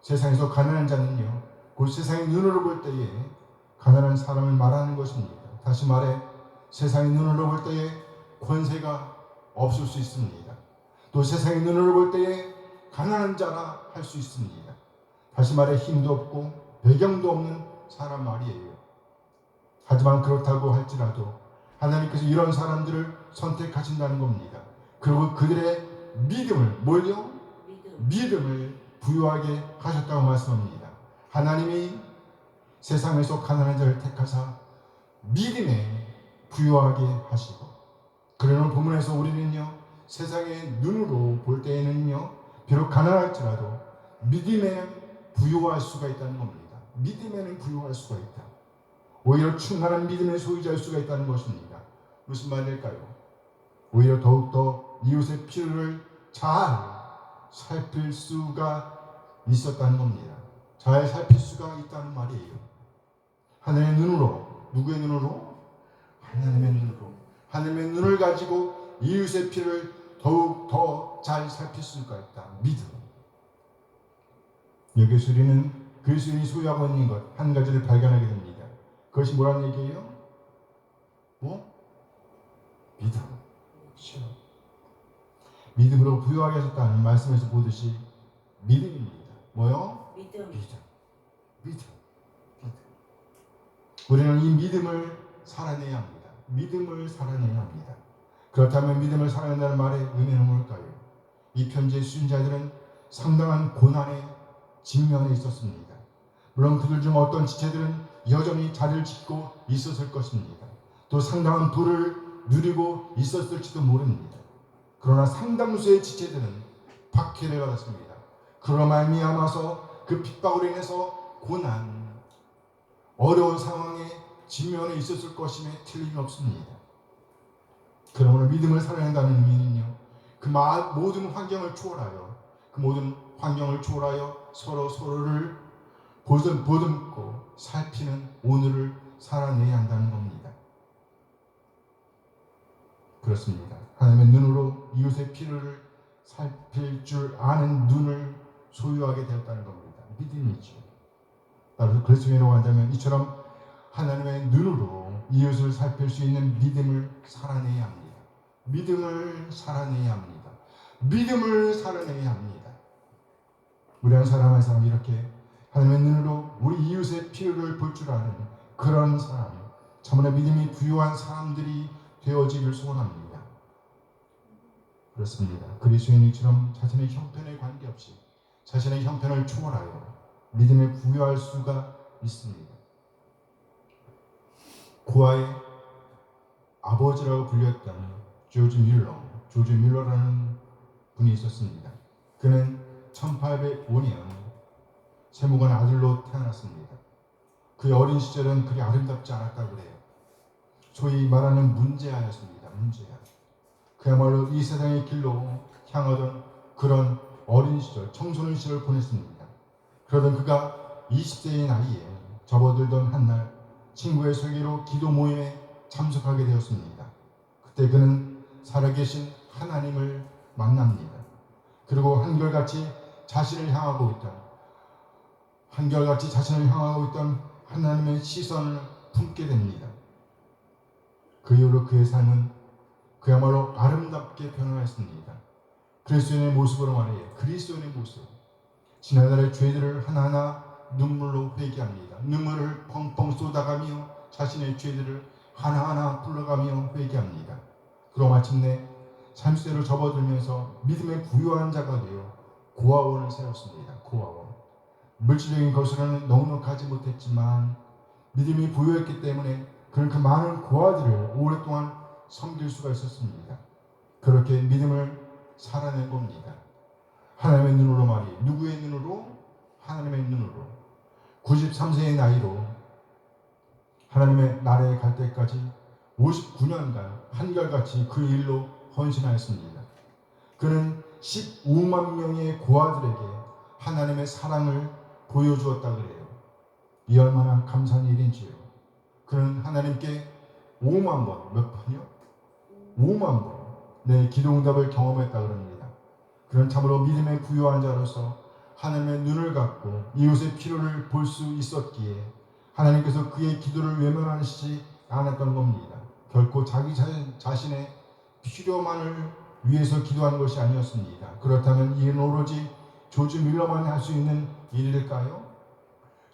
세상에서 가난한 자는요, 그 세상의 눈으로 볼 때에 가난한 사람을 말하는 것입니다. 다시 말해 세상의 눈으로 볼 때에 권세가 없을 수 있습니다. 또 세상의 눈으로 볼 때에 가난한 자라 할 수 있습니다. 다시 말해 힘도 없고 배경도 없는 사람 말이에요. 하지만 그렇다고 할지라도 하나님께서 이런 사람들을 선택하신다는 겁니다. 그리고 그들의 믿음을 믿음을 부여하게 하셨다고 말씀합니다. 하나님이 세상에서 가난한 자를 택하사 믿음에 부여하게 하시고, 그러는 본문에서 우리는요 세상의 눈으로 볼 때에는요 비록 가난할지라도 믿음에는 부여할 수가 있다는 겁니다. 믿음에는 부여할 수가 있다. 오히려 충만한 믿음의 소유자일 수가 있다는 것입니다. 무슨 말일까요? 오히려 더욱더 이웃의 필요를 잘 살필 수가 있었다는 겁니다. 잘 살필 수가 있다는 말이에요. 하나님의 눈으로, 누구의 눈으로? 하나님의 눈으로. 하나님의 눈을 가지고 이웃의 필요를 더욱 더 잘 살필 수가 있다. 믿음. 여기서 우리는 그리스도인이 소유하고 있는 것 한 가지를 발견하게 됩니다. 그것이 뭐라는 얘기예요? 믿음. 그렇죠. 믿음으로 부여하게 하셨다는 말씀에서 보듯이 믿음입니다. 뭐요? 믿음. 우리는 이 믿음을 살아내야 합니다. 믿음을 살아내야 합니다. 그렇다면 믿음을 살아낸다는 말의 의미는 뭘까요? 이 편지의 수신자들은 상당한 고난에 직면해 있었습니다. 물론 그들 중 어떤 지체들은 여전히 자리를 짓고 있었을 것입니다. 또 상당한 부를 누리고 있었을지도 모릅니다. 그러나 상당수의 지체들은 박해를 받았습니다. 그러나 말미암아서 그 핍박으로 인해서 고난, 어려운 상황에 직면해 있었을 것임에 틀림이 없습니다. 그러므로 믿음을 살아낸다는 의미는요, 그 모든 환경을 초월하여 서로를 보듬고 살피는 오늘을 살아내야 한다는 겁니다. 그렇습니다. 하나님의 눈으로 이웃의 필요를 살필 줄 아는 눈을 소유하게 되었다는 겁니다. 믿음이죠. 따라서 그리스도인이라고 한다면 이처럼 하나님의 눈으로 이웃을 살필 수 있는 믿음을 살아내야 합니다. 믿음을 살아내야 합니다. 우리 한 사람 한 사람 이렇게 하나님의 눈으로 우리 이웃의 필요를 볼 줄 아는 그런 사람, 참으로 믿음이 부유한 사람들이 되어지길 소원합니다. 그렇습니다. 그리스도인처럼 자신의 형편에 관계없이 자신의 형편을 초월하여 믿음에 부유할 수가 있습니다. 고아의 아버지라고 불렸던 조지 밀러라는 분이 있었습니다. 그는 1805년 세무관 아들로 태어났습니다. 그의 어린 시절은 그리 아름답지 않았다고 그래요. 소위 말하는 문제아였습니다. 문제아. 그야말로 이 세상의 길로 향하던 그런 어린 시절, 청소년 시절을 보냈습니다. 그러던 그가 20세의 나이에 접어들던 한날 친구의 설계로 기도 모임에 참석하게 되었습니다. 그때 그는 살아계신 하나님을 만납니다. 그리고 한결같이 자신을 향하고 있던 하나님의 시선을 품게 됩니다. 그 이후로 그의 삶은 그야말로 아름답게 변화했습니다. 그리스도인의 모습으로 말해요. 그리스도인의 모습. 지난날의 죄들을 하나하나 눈물로 회개합니다. 눈물을 펑펑 쏟아가며 자신의 죄들을 하나하나 불러가며 회개합니다. 그리고 마침내 30세로 접어들면서 믿음의 부유한 자가 되어 고아원을 세웠습니다. 고아원. 물질적인 것으로는 넉넉하지 못했지만 믿음이 부유했기 때문에 그는 그 많은 고아들을 오랫동안 섬길 수가 있었습니다. 그렇게 믿음을 살아낸 겁니다. 하나님의 눈으로 말이에요. 누구의 눈으로? 하나님의 눈으로. 93세의 나이로 하나님의 나라에 갈 때까지 59년간 한결같이 그 일로 헌신하였습니다. 그는 15만 명의 고아들에게 하나님의 사랑을 보여주었다 그래요. 이 얼마나 감사한 일인지요. 그는 하나님께 5만 번, 몇 번이요? 5만 번 내 기도응답을 경험했다 그럽니다. 그는 참으로 믿음의 부유한 자로서 하나님의 눈을 갖고 이웃의 필요를 볼 수 있었기에 하나님께서 그의 기도를 외면하시지 않았던 겁니다. 결코 자기 자신의 필요만을 위해서 기도하는 것이 아니었습니다. 그렇다면 이는 오로지 조지 밀러만 할 수 있는 일일까요?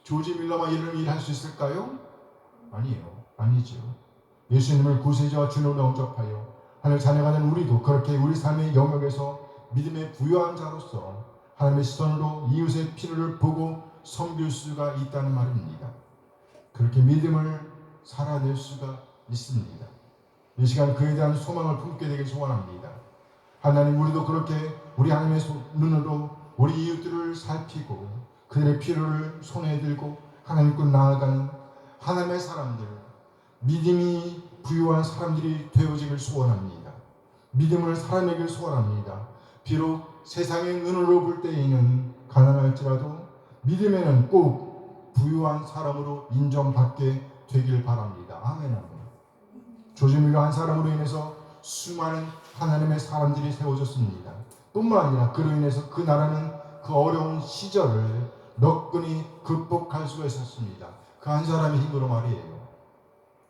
조지 밀러만 이런 일을 할 수 있을까요? 아니죠. 예수님을 구세주와 주님으로 영접하여 하늘 자녀가 된 우리도 그렇게 우리 삶의 영역에서 믿음의 부유한 자로서 하나님의 시선으로 이웃의 필요를 보고 섬길 수가 있다는 말입니다. 그렇게 믿음을 살아낼 수가 있습니다. 이 시간 그에 대한 소망을 품게 되길 소원합니다. 하나님, 우리도 그렇게 우리 하나님의 눈으로 우리 이웃들을 살피고 그들의 필요를 손에 들고 하나님께 나아가는 하나님의 사람들, 믿음이 부유한 사람들이 되어지길 소원합니다. 믿음을 살아내길 소원합니다. 비록 세상의 눈으로 볼 때에는 가난할지라도 믿음에는 꼭 부유한 사람으로 인정받게 되길 바랍니다. 아멘. 조지 밀러 한 사람으로 인해서 수많은 하나님의 사람들이 세워졌습니다. 뿐만 아니라 그로 인해서 그 나라는 그 어려운 시절을 너끈히 극복할 수가 있었습니다. 그 한 사람의 힘으로 말이에요.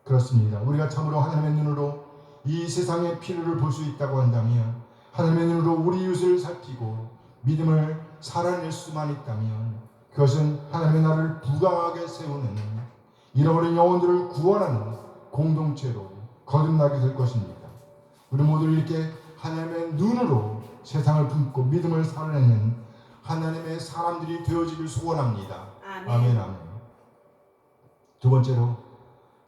그렇습니다. 우리가 참으로 하나님의 눈으로 이 세상의 필요를 볼 수 있다고 한다면, 하나님의 눈으로 우리 이웃을 살피고 믿음을 살아낼 수만 있다면, 그것은 하나님의 나라를 부강하게 세우는, 잃어버린 영혼들을 구원하는 공동체로 거듭나게 될 것입니다. 우리 모두 이렇게 하나님의 눈으로 세상을 품고 믿음을 살아내는 하나님의 사람들이 되어지길 소원합니다. 아멘. 두 번째로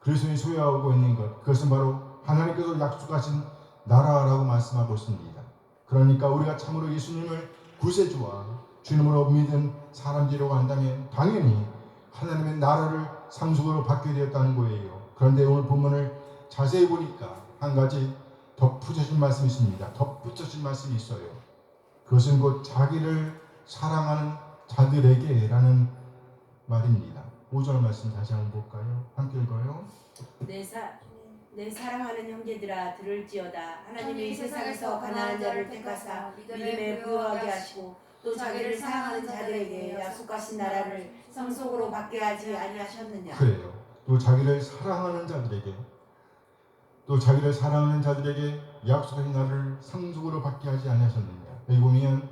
그리스도인이 소유하고 있는 것, 그것은 바로 하나님께서 약속하신 나라라고 말씀하고 있습니다. 그러니까 우리가 참으로 예수님을 구세주와 주님으로 믿은 사람들이라고 한다면 당연히 하나님의 나라를 상속으로 받게 되었다는 거예요. 그런데 오늘 본문을 자세히 보니까 한 가지 덧붙여진 말씀이 있습니다. 덧붙여진 말씀이 있어요. 그것은 곧 자기를 사랑하는 자들에게 라는 말입니다. 5절 말씀 다시 한번 볼까요? 함께 읽어요. 내 사랑하는 형제들아, 들을지어다. 하나님이 세상에서 가난한 자를 택하사 믿음에 부유하게 하시고 또 자기를 사랑하는 자들에게 약속하신 나라를 상속으로 받게 하지 아니하셨느냐. 그래요. 또 자기를 사랑하는 자들에게 약속하신 나라를 상속으로 받게 하지 아니하셨느냐. 여기 보면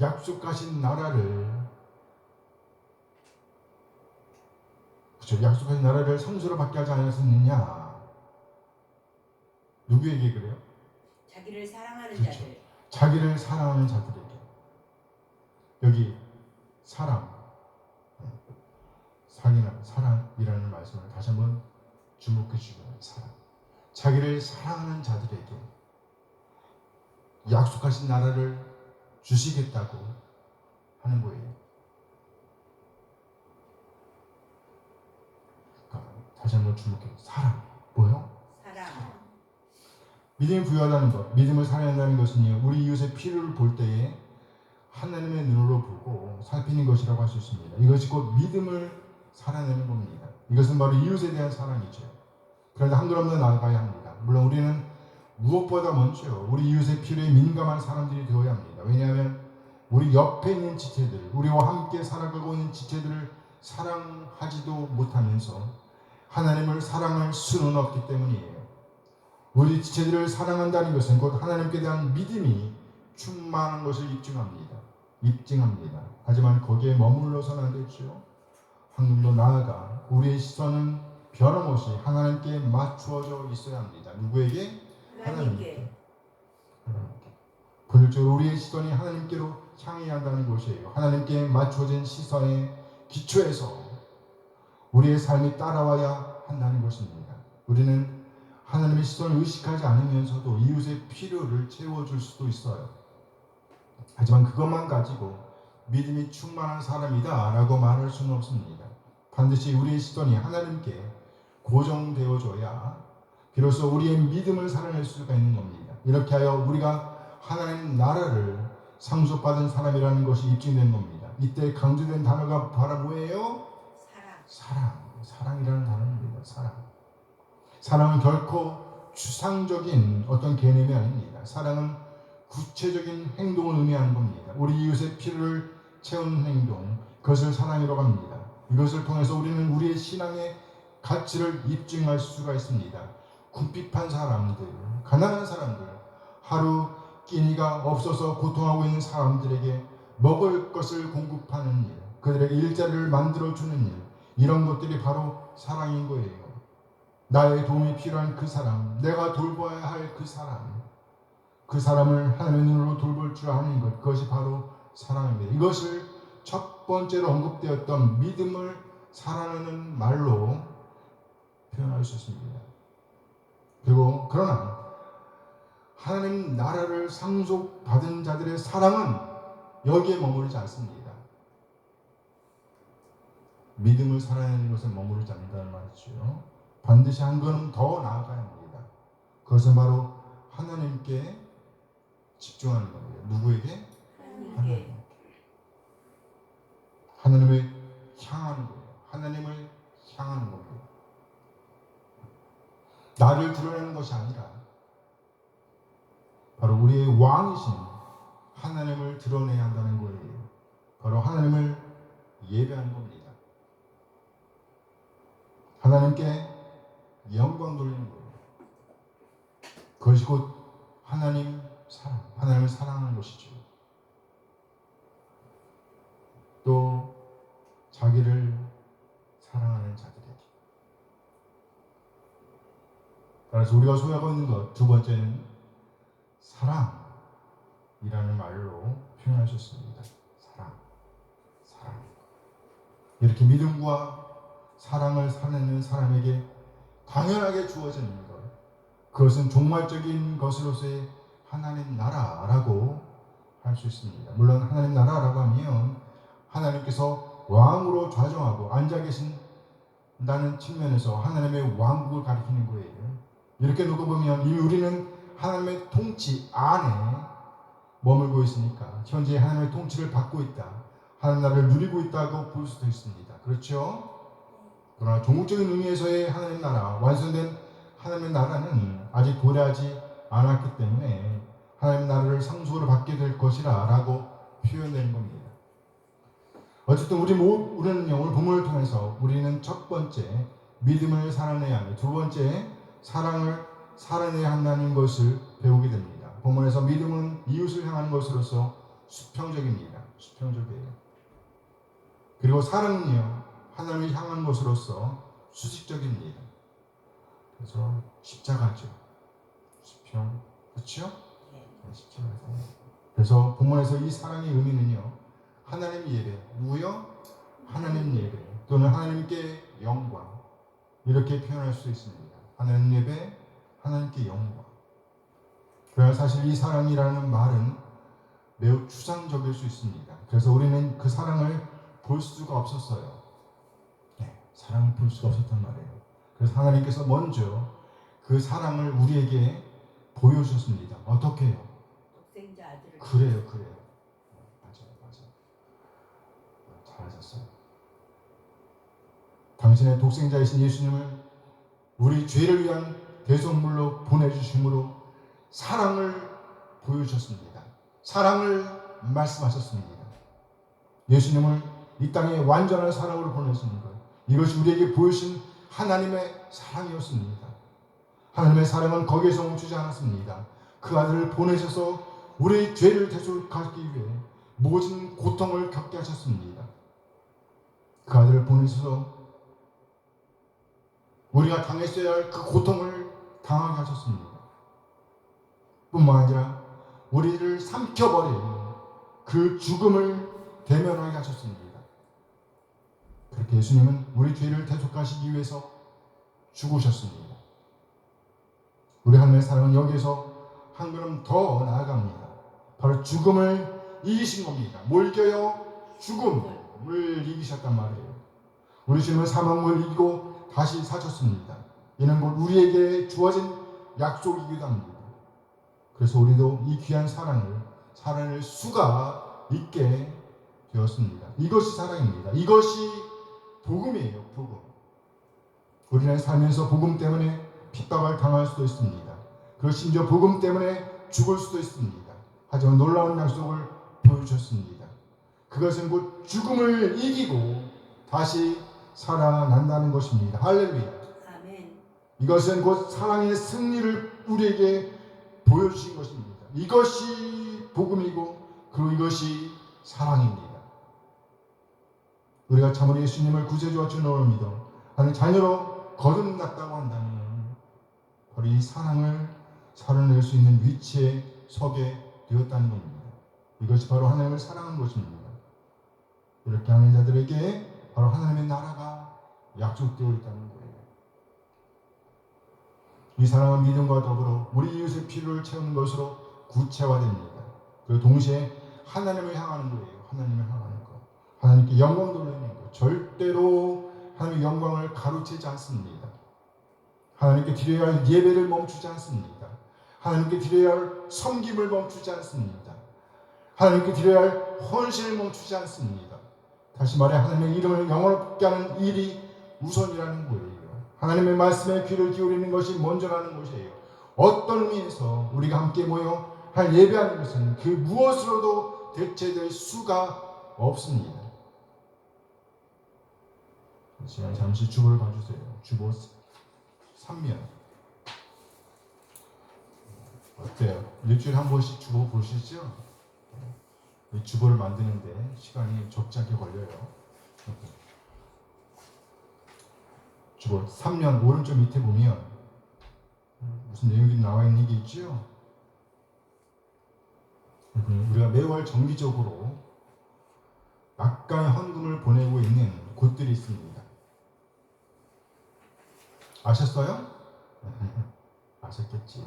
약속하신 나라를 그렇죠. 약속하신 나라를 성소로 받게 하지 않았느냐? 누구에게 그래요? 자기를 사랑하는 그렇죠. 자들. 자기를 사랑하는 자들에게. 여기 사랑이라는 말씀을 다시 한번 주목해 주시면 사랑. 자기를 사랑하는 자들에게 약속하신 나라를 주시겠다고 하는 거예요. 그러니까 다시 한번 주목해. 사랑. 뭐요? 사랑. 믿음이 부여하다는 것, 믿음을 살아낸다는 것은요, 우리 이웃의 필요를 볼 때에 하나님의 눈으로 보고 살피는 것이라고 할 수 있습니다. 이것이 곧 믿음을 살아내는 겁니다. 이것은 바로 이웃에 대한 사랑이죠. 그런데 한 걸음 더 나아가야 합니다. 물론 우리는 무엇보다 먼저 우리 이웃의 필요에 민감한 사람들이 되어야 합니다. 왜냐하면 우리 옆에 있는 지체들, 우리와 함께 살아가고 있는 지체들을 사랑하지도 못하면서 하나님을 사랑할 수는 없기 때문이에요. 우리 지체들을 사랑한다는 것은 곧 하나님께 대한 믿음이 충만한 것을 입증합니다. 하지만 거기에 머물러서는 안 되죠. 한 걸음 더 나아가 우리의 시선은 변함없이 하나님께 맞추어져 있어야 합니다. 누구에게? 하나님께. 본질적으로 우리의 시선이 하나님께로 향해야 한다는 것이에요. 하나님께 맞춰진 시선의 기초에서 우리의 삶이 따라와야 한다는 것입니다. 우리는 하나님의 시선을 의식하지 않으면서도 이웃의 필요를 채워줄 수도 있어요. 하지만 그것만 가지고 믿음이 충만한 사람이다 라고 말할 수는 없습니다. 반드시 우리의 시선이 하나님께 고정되어줘야 비로소 우리의 믿음을 살아낼 수가 있는 겁니다. 이렇게 하여 우리가 하나님 나라를 상속받은 사람이라는 것이 입증된 겁니다. 이때 강조된 단어가 바로 뭐예요? 사랑이라는 단어입니다. 사랑은 결코 추상적인 어떤 개념이 아닙니다. 사랑은 구체적인 행동을 의미하는 겁니다. 우리 이웃의 필요를 채우는 행동, 그것을 사랑이라고 합니다. 이것을 통해서 우리는 우리의 신앙의 가치를 입증할 수가 있습니다. 궁핍한 사람들, 가난한 사람들, 하루 끼니가 없어서 고통하고 있는 사람들에게 먹을 것을 공급하는 일, 그들에게 일자리를 만들어주는 일, 이런 것들이 바로 사랑인 거예요. 나의 도움이 필요한 그 사람, 내가 돌봐야 할 그 사람을 하나님의 눈으로 돌볼 줄 아는 것, 그것이 바로 사랑입니다. 이것을 첫 번째로 언급되었던 믿음을 살아내는 말로 표현할 수 있습니다. 그리고 그러나 하나님 나라를 상속받은 자들의 사랑은 여기에 머무르지 않습니다. 믿음을 살아내는 것에 머무르지 않는다는 말이죠. 반드시 한 걸음 더 나아가야 합니다. 그것은 바로 하나님께 집중하는 겁니다. 누구에게? 하나님을 향하는 거예요. 하나님을 향하는 겁니다. 나를 드러내는 것이 아니라 바로 우리의 왕이신 하나님을 드러내야 한다는 거예요. 바로 하나님을 예배하는 겁니다. 하나님께 영광 돌리는 거예요. 그것이 곧 하나님을 사랑하는 것이죠. 또 자기를 사랑하는 자들에게. 따라서 우리가 소유하고 있는 것, 두 번째는 사랑이라는 말로 표현하셨습니다. 사랑. 이렇게 믿음과 사랑을 살아내는 사람에게 당연하게 주어지는 것, 그것은 종말적인 것으로서의 하나님 나라라고 할 수 있습니다. 물론 하나님 나라라고 하면 하나님께서 왕으로 좌정하고 앉아 계신다는 측면에서 하나님의 왕국을 가리키는 거예요. 이렇게 놓고 보면 이미 우리는 하나님의 통치 안에 머물고 있으니까 현재 하나님의 통치를 받고 있다, 하나님 나라를 누리고 있다고 볼 수도 있습니다. 그렇죠? 그러나 종국적인 의미에서의 하나님 나라, 완성된 하나님의 나라는 아직 도래하지 않았기 때문에 하나님 나라를 상속으로 받게 될 것이라 라고 표현되는 겁니다. 어쨌든 우리는 오늘 본문을 통해서 우리는 첫 번째 믿음을 살아내야 하며 두 번째 사랑을 살아내야 한다는 것을 배우게 됩니다. 본문에서 믿음은 이웃을 향하는 것으로서 수평적입니다. 수평적이에요. 그리고 사랑은요, 하나님을 향한 것으로서 수직적입니다. 그래서 십자가죠. 십평, 그렇죠? 십자가죠. 그래서 본문에서 이 사랑의 의미는요, 하나님 예배, 누구요? 하나님 예배 또는 하나님께 영광, 이렇게 표현할 수 있습니다. 하나님 예배, 하나님께 영광. 그러나 사실 이 사랑이라는 말은 매우 추상적일 수 있습니다. 그래서 우리는 그 사랑을 볼 수가 없었어요. 사랑을 볼 수가 없었단 말이에요. 그래서 하나님께서 먼저 그 사랑을 우리에게 보여주셨습니다. 어떻게 해요? 독생자 아들을. 그래요. 맞아요. 잘하셨어요. 당신의 독생자이신 예수님을 우리 죄를 위한 대속물로 보내주심으로 사랑을 보여주셨습니다. 사랑을 말씀하셨습니다. 예수님을 이 땅에 완전한 사랑으로 보내신 것, 이것이 우리에게 보여주신 하나님의 사랑이었습니다. 하나님의 사랑은 거기에서 멈추지 않았습니다. 그 아들을 보내셔서 우리의 죄를 대속하기 위해 모든 고통을 겪게 하셨습니다. 그 아들을 보내셔서 우리가 당했어야 할 그 고통을 당하게 하셨습니다. 뿐만 아니라 우리를 삼켜버린 그 죽음을 대면하게 하셨습니다. 그렇게 예수님은 우리 죄를 대속하시기 위해서 죽으셨습니다. 우리 하나님의 사랑은 여기에서 한 걸음 더 나아갑니다. 바로 죽음을 이기신 겁니다. 뭘 이겨요? 죽음을 이기셨단 말이에요. 우리 주님은 사망을 이기고 다시 사셨습니다. 이는 곧 우리에게 주어진 약속이기도 합니다. 그래서 우리도 이 귀한 사랑을 살아낼 수가 있게 되었습니다. 이것이 사랑입니다. 이것이 복음이에요. 복음. 우리는 살면서 복음 때문에 핍박을 당할 수도 있습니다. 그리고 심지어 복음 때문에 죽을 수도 있습니다. 하지만 놀라운 약속을 보여주셨습니다. 그것은 곧 죽음을 이기고 다시 살아난다는 것입니다. 할렐루야. 아멘. 이것은 곧 사랑의 승리를 우리에게 보여주신 것입니다. 이것이 복음이고 그리고 이것이 사랑입니다. 우리가 참으로 예수님을 구세주와 주님으로 믿어 하는 자녀로 거듭났다고 한다면 바로 이 사랑을 살아낼 수 있는 위치에 서게 되었다는 겁니다. 이것이 바로 하나님을 사랑하는 것입니다. 이렇게 하는 자들에게 바로 하나님의 나라가 약속되어 있다는 거예요. 이 사랑은 믿음과 더불어 우리 이웃의 필요를 채우는 것으로 구체화됩니다. 그리고 동시에 하나님을 향하는 거예요. 하나님을 향하는 것. 하나님께 영광 돌리는 것. 절대로 하나님의 영광을 가로채지 않습니다. 하나님께 드려야 할 예배를 멈추지 않습니다. 하나님께 드려야 할 섬김을 멈추지 않습니다. 하나님께 드려야 할 헌신을 멈추지 않습니다. 다시 말해 하나님의 이름을 영원롭게 하는 일이 우선이라는 거예요. 하나님의 말씀에 귀를 기울이는 것이 먼저라는 것이에요. 어떤 의미에서 우리가 함께 모여 할 예배하는 것은 그 무엇으로도 대체될 수가 없습니다. 시간 잠시 주보를 봐주세요. 주보 3면 어때요? 일주일에 한 번씩 주보 보시죠? 이 주보를 만드는데 시간이 적지 않게 걸려요. 주보 3면 오른쪽 밑에 보면 무슨 내용이 나와 있는 게 있죠? 우리가 매월 정기적으로 약간의 헌금을 보내고 있는 곳들이 있습니다. 아셨어요? 아셨겠지.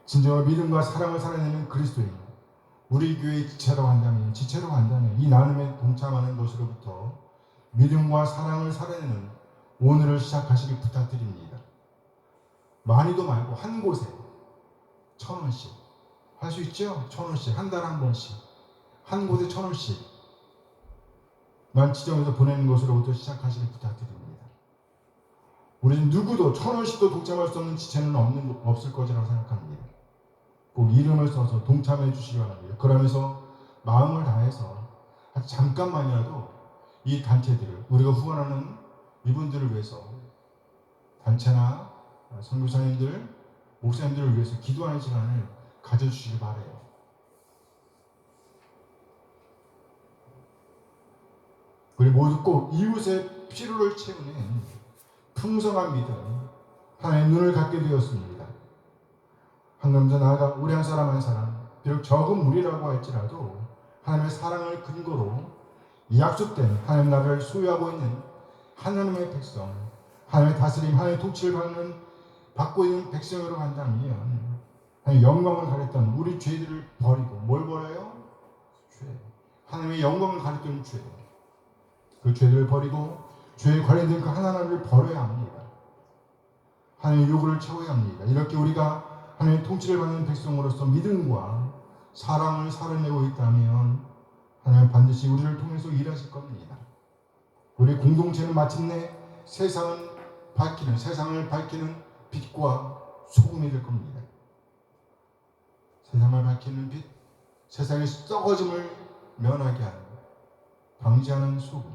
진정한 믿음과 사랑을 살아내는 그리스도인, 우리 교회의 지체로 한다면 이 나눔에 동참하는 것으로부터 믿음과 사랑을 살아내는 오늘을 시작하시길 부탁드립니다. 많이도 말고 한 곳에 1,000원씩 할 수 있죠? 1,000원씩 한 달에 한 번씩 한 곳에 1,000원씩 만 지정해서 보내는 것으로부터 시작하시길 부탁드립니다. 우리는 누구도 1,000원씩도 동참할 수 없는 지체는 없을 것이라고 생각합니다. 꼭 이름을 써서 동참해 주시기 바랍니다. 그러면서 마음을 다해서 잠깐만이라도 이 단체들을, 우리가 후원하는 이분들을 위해서 단체나 선교사님들, 목사님들을 위해서 기도하는 시간을 가져주시기 바라요. 우리 모두 꼭 이웃의 필요를 채우는 풍성한 믿음, 하나님의 눈을 갖게 되었습니다. 한 걸음 더 나아가 우리 한 사람 한 사람, 비록 적은 무리라고 할지라도 하나님의 사랑을 근거로 약속된 하나님 나라를 소유하고 있는 하나님의 백성, 하나님의 다스림, 하나님의 통치를 받고 있는 백성으로 간다면 하나님의 영광을 가렸던 우리 죄들을 버리고 뭘 버려요? 죄. 하나님의 영광을 가렸던 죄. 그 죄들을 버리고 죄에 관련된 그 하나님을 버려야 합니다. 하나님의 요구를 채워야 합니다. 이렇게 우리가 하나님의 통치를 받는 백성으로서 믿음과 사랑을 살아내고 있다면 하나님 반드시 우리를 통해서 일하실 겁니다. 우리 공동체는 마침내 세상을 밝히는 빛과 소금이 될 겁니다. 세상을 밝히는 빛, 세상의 썩어짐을 면하게 하는, 방지하는 소금.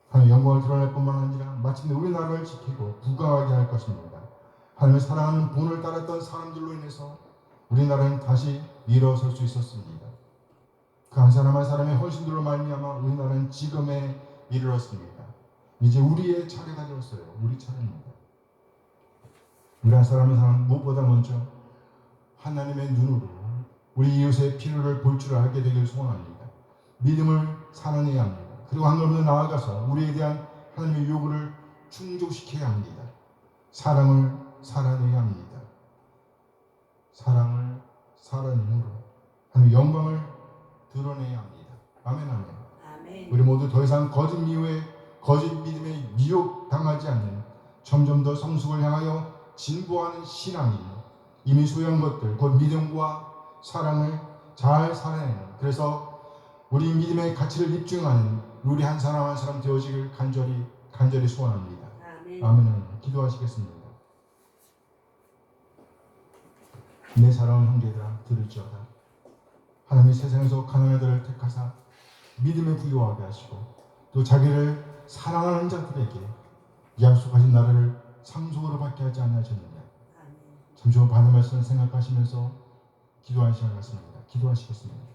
하나님의 영광을 드러낼 뿐만 아니라 마침내 우리나라를 지키고 부강하게 할 것입니다. 하나님의 사랑하는 본을 따랐던 사람들로 인해서 우리나라는 다시 일어설 수 있었습니다. 그 한 사람 한 사람의 헌신들로 말미암아 우리나라는 지금에 이르렀습니다. 이제 우리의 차례가 되었어요. 우리 차례입니다. 우리 한 사람 한 사람 무엇보다 먼저 하나님의 눈으로 우리 이웃의 필요를 볼 줄 알게 되길 소원합니다. 믿음을 살아내야 합니다. 그리고 한 걸음 더 나아가서 우리에 대한 하나님의 요구를 충족시켜야 합니다. 사랑을 살아내야 합니다. 사랑을 살아내므로 하나님의 영광을 드러내야 합니다. 아멘, 아멘. 아멘. 우리 모두 더 이상 거짓 믿음에 미혹당하지 않는 점점 더 성숙을 향하여 진보하는 신앙이 이미 소유한 것들, 곧 믿음과 사랑을 잘 살아내는, 그래서 우리 믿음의 가치를 입증하는 우리 한 사람 한 사람 되어지길 간절히 소원합니다. 아멘. 아멘. 기도하시겠습니다. 내 사랑하는 형제들아 들을지어다. 하나님이 세상에서 가난한 자를 택하사 믿음에 부유하게 하시고 또 자기를 사랑하는 자들에게 약속하신 나라를 상속으로 받게 하지 않으셨느냐. 잠시 후 받은 말씀을 생각하시면서 기도하는 시간 같습니다. 기도하시겠습니다.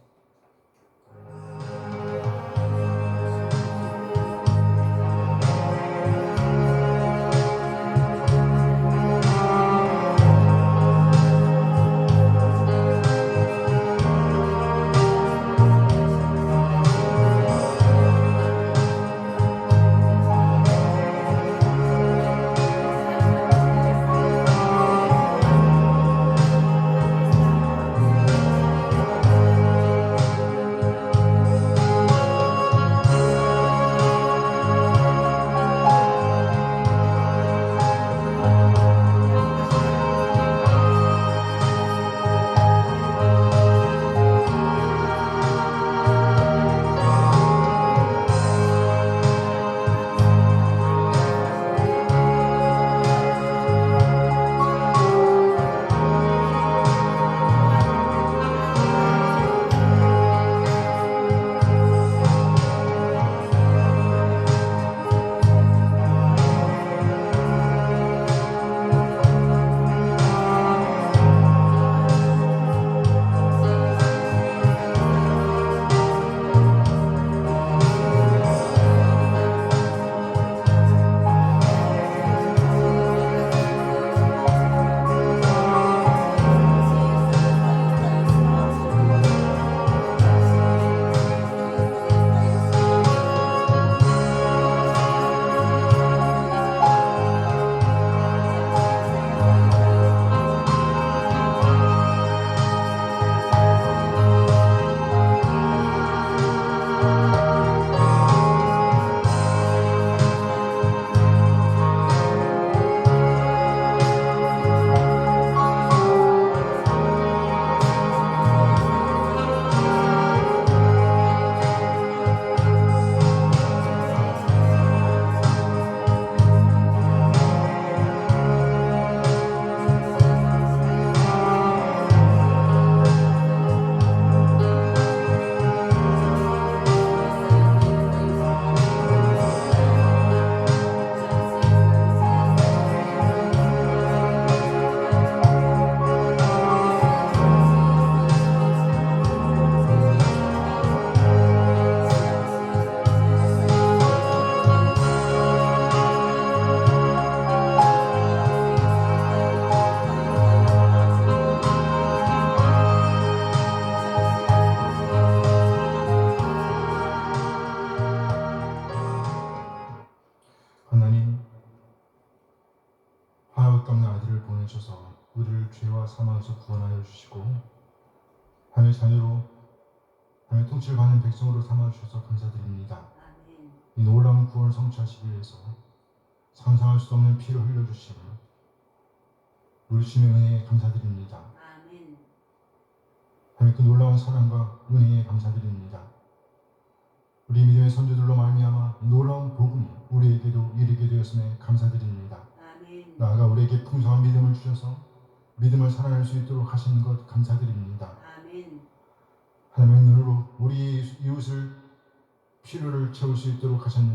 나눠주시고 하나님의 자녀로 하나님의 통치를 받는 백성으로 삼아주셔서 감사드립니다. 아멘. 이 놀라운 구원을 성취하시기 위해서 상상할 수 없는 피를 흘려주신 우리 주님의 은혜에 감사드립니다. 아멘. 하나님 그 놀라운 사랑과 은혜에 감사드립니다. 우리 믿음의 선조들로 말미암아 이 놀라운 복음이 우리에게도 이르게 되었음에 감사드립니다. 아멘. 나아가 우리에게 풍성한 믿음을 주셔서 믿음을 살아낼 수 있도록 하시는 것 감사드립니다. 아멘. 하나님의 눈으로 우리 이웃을 필요를 채울 수 있도록 하셨는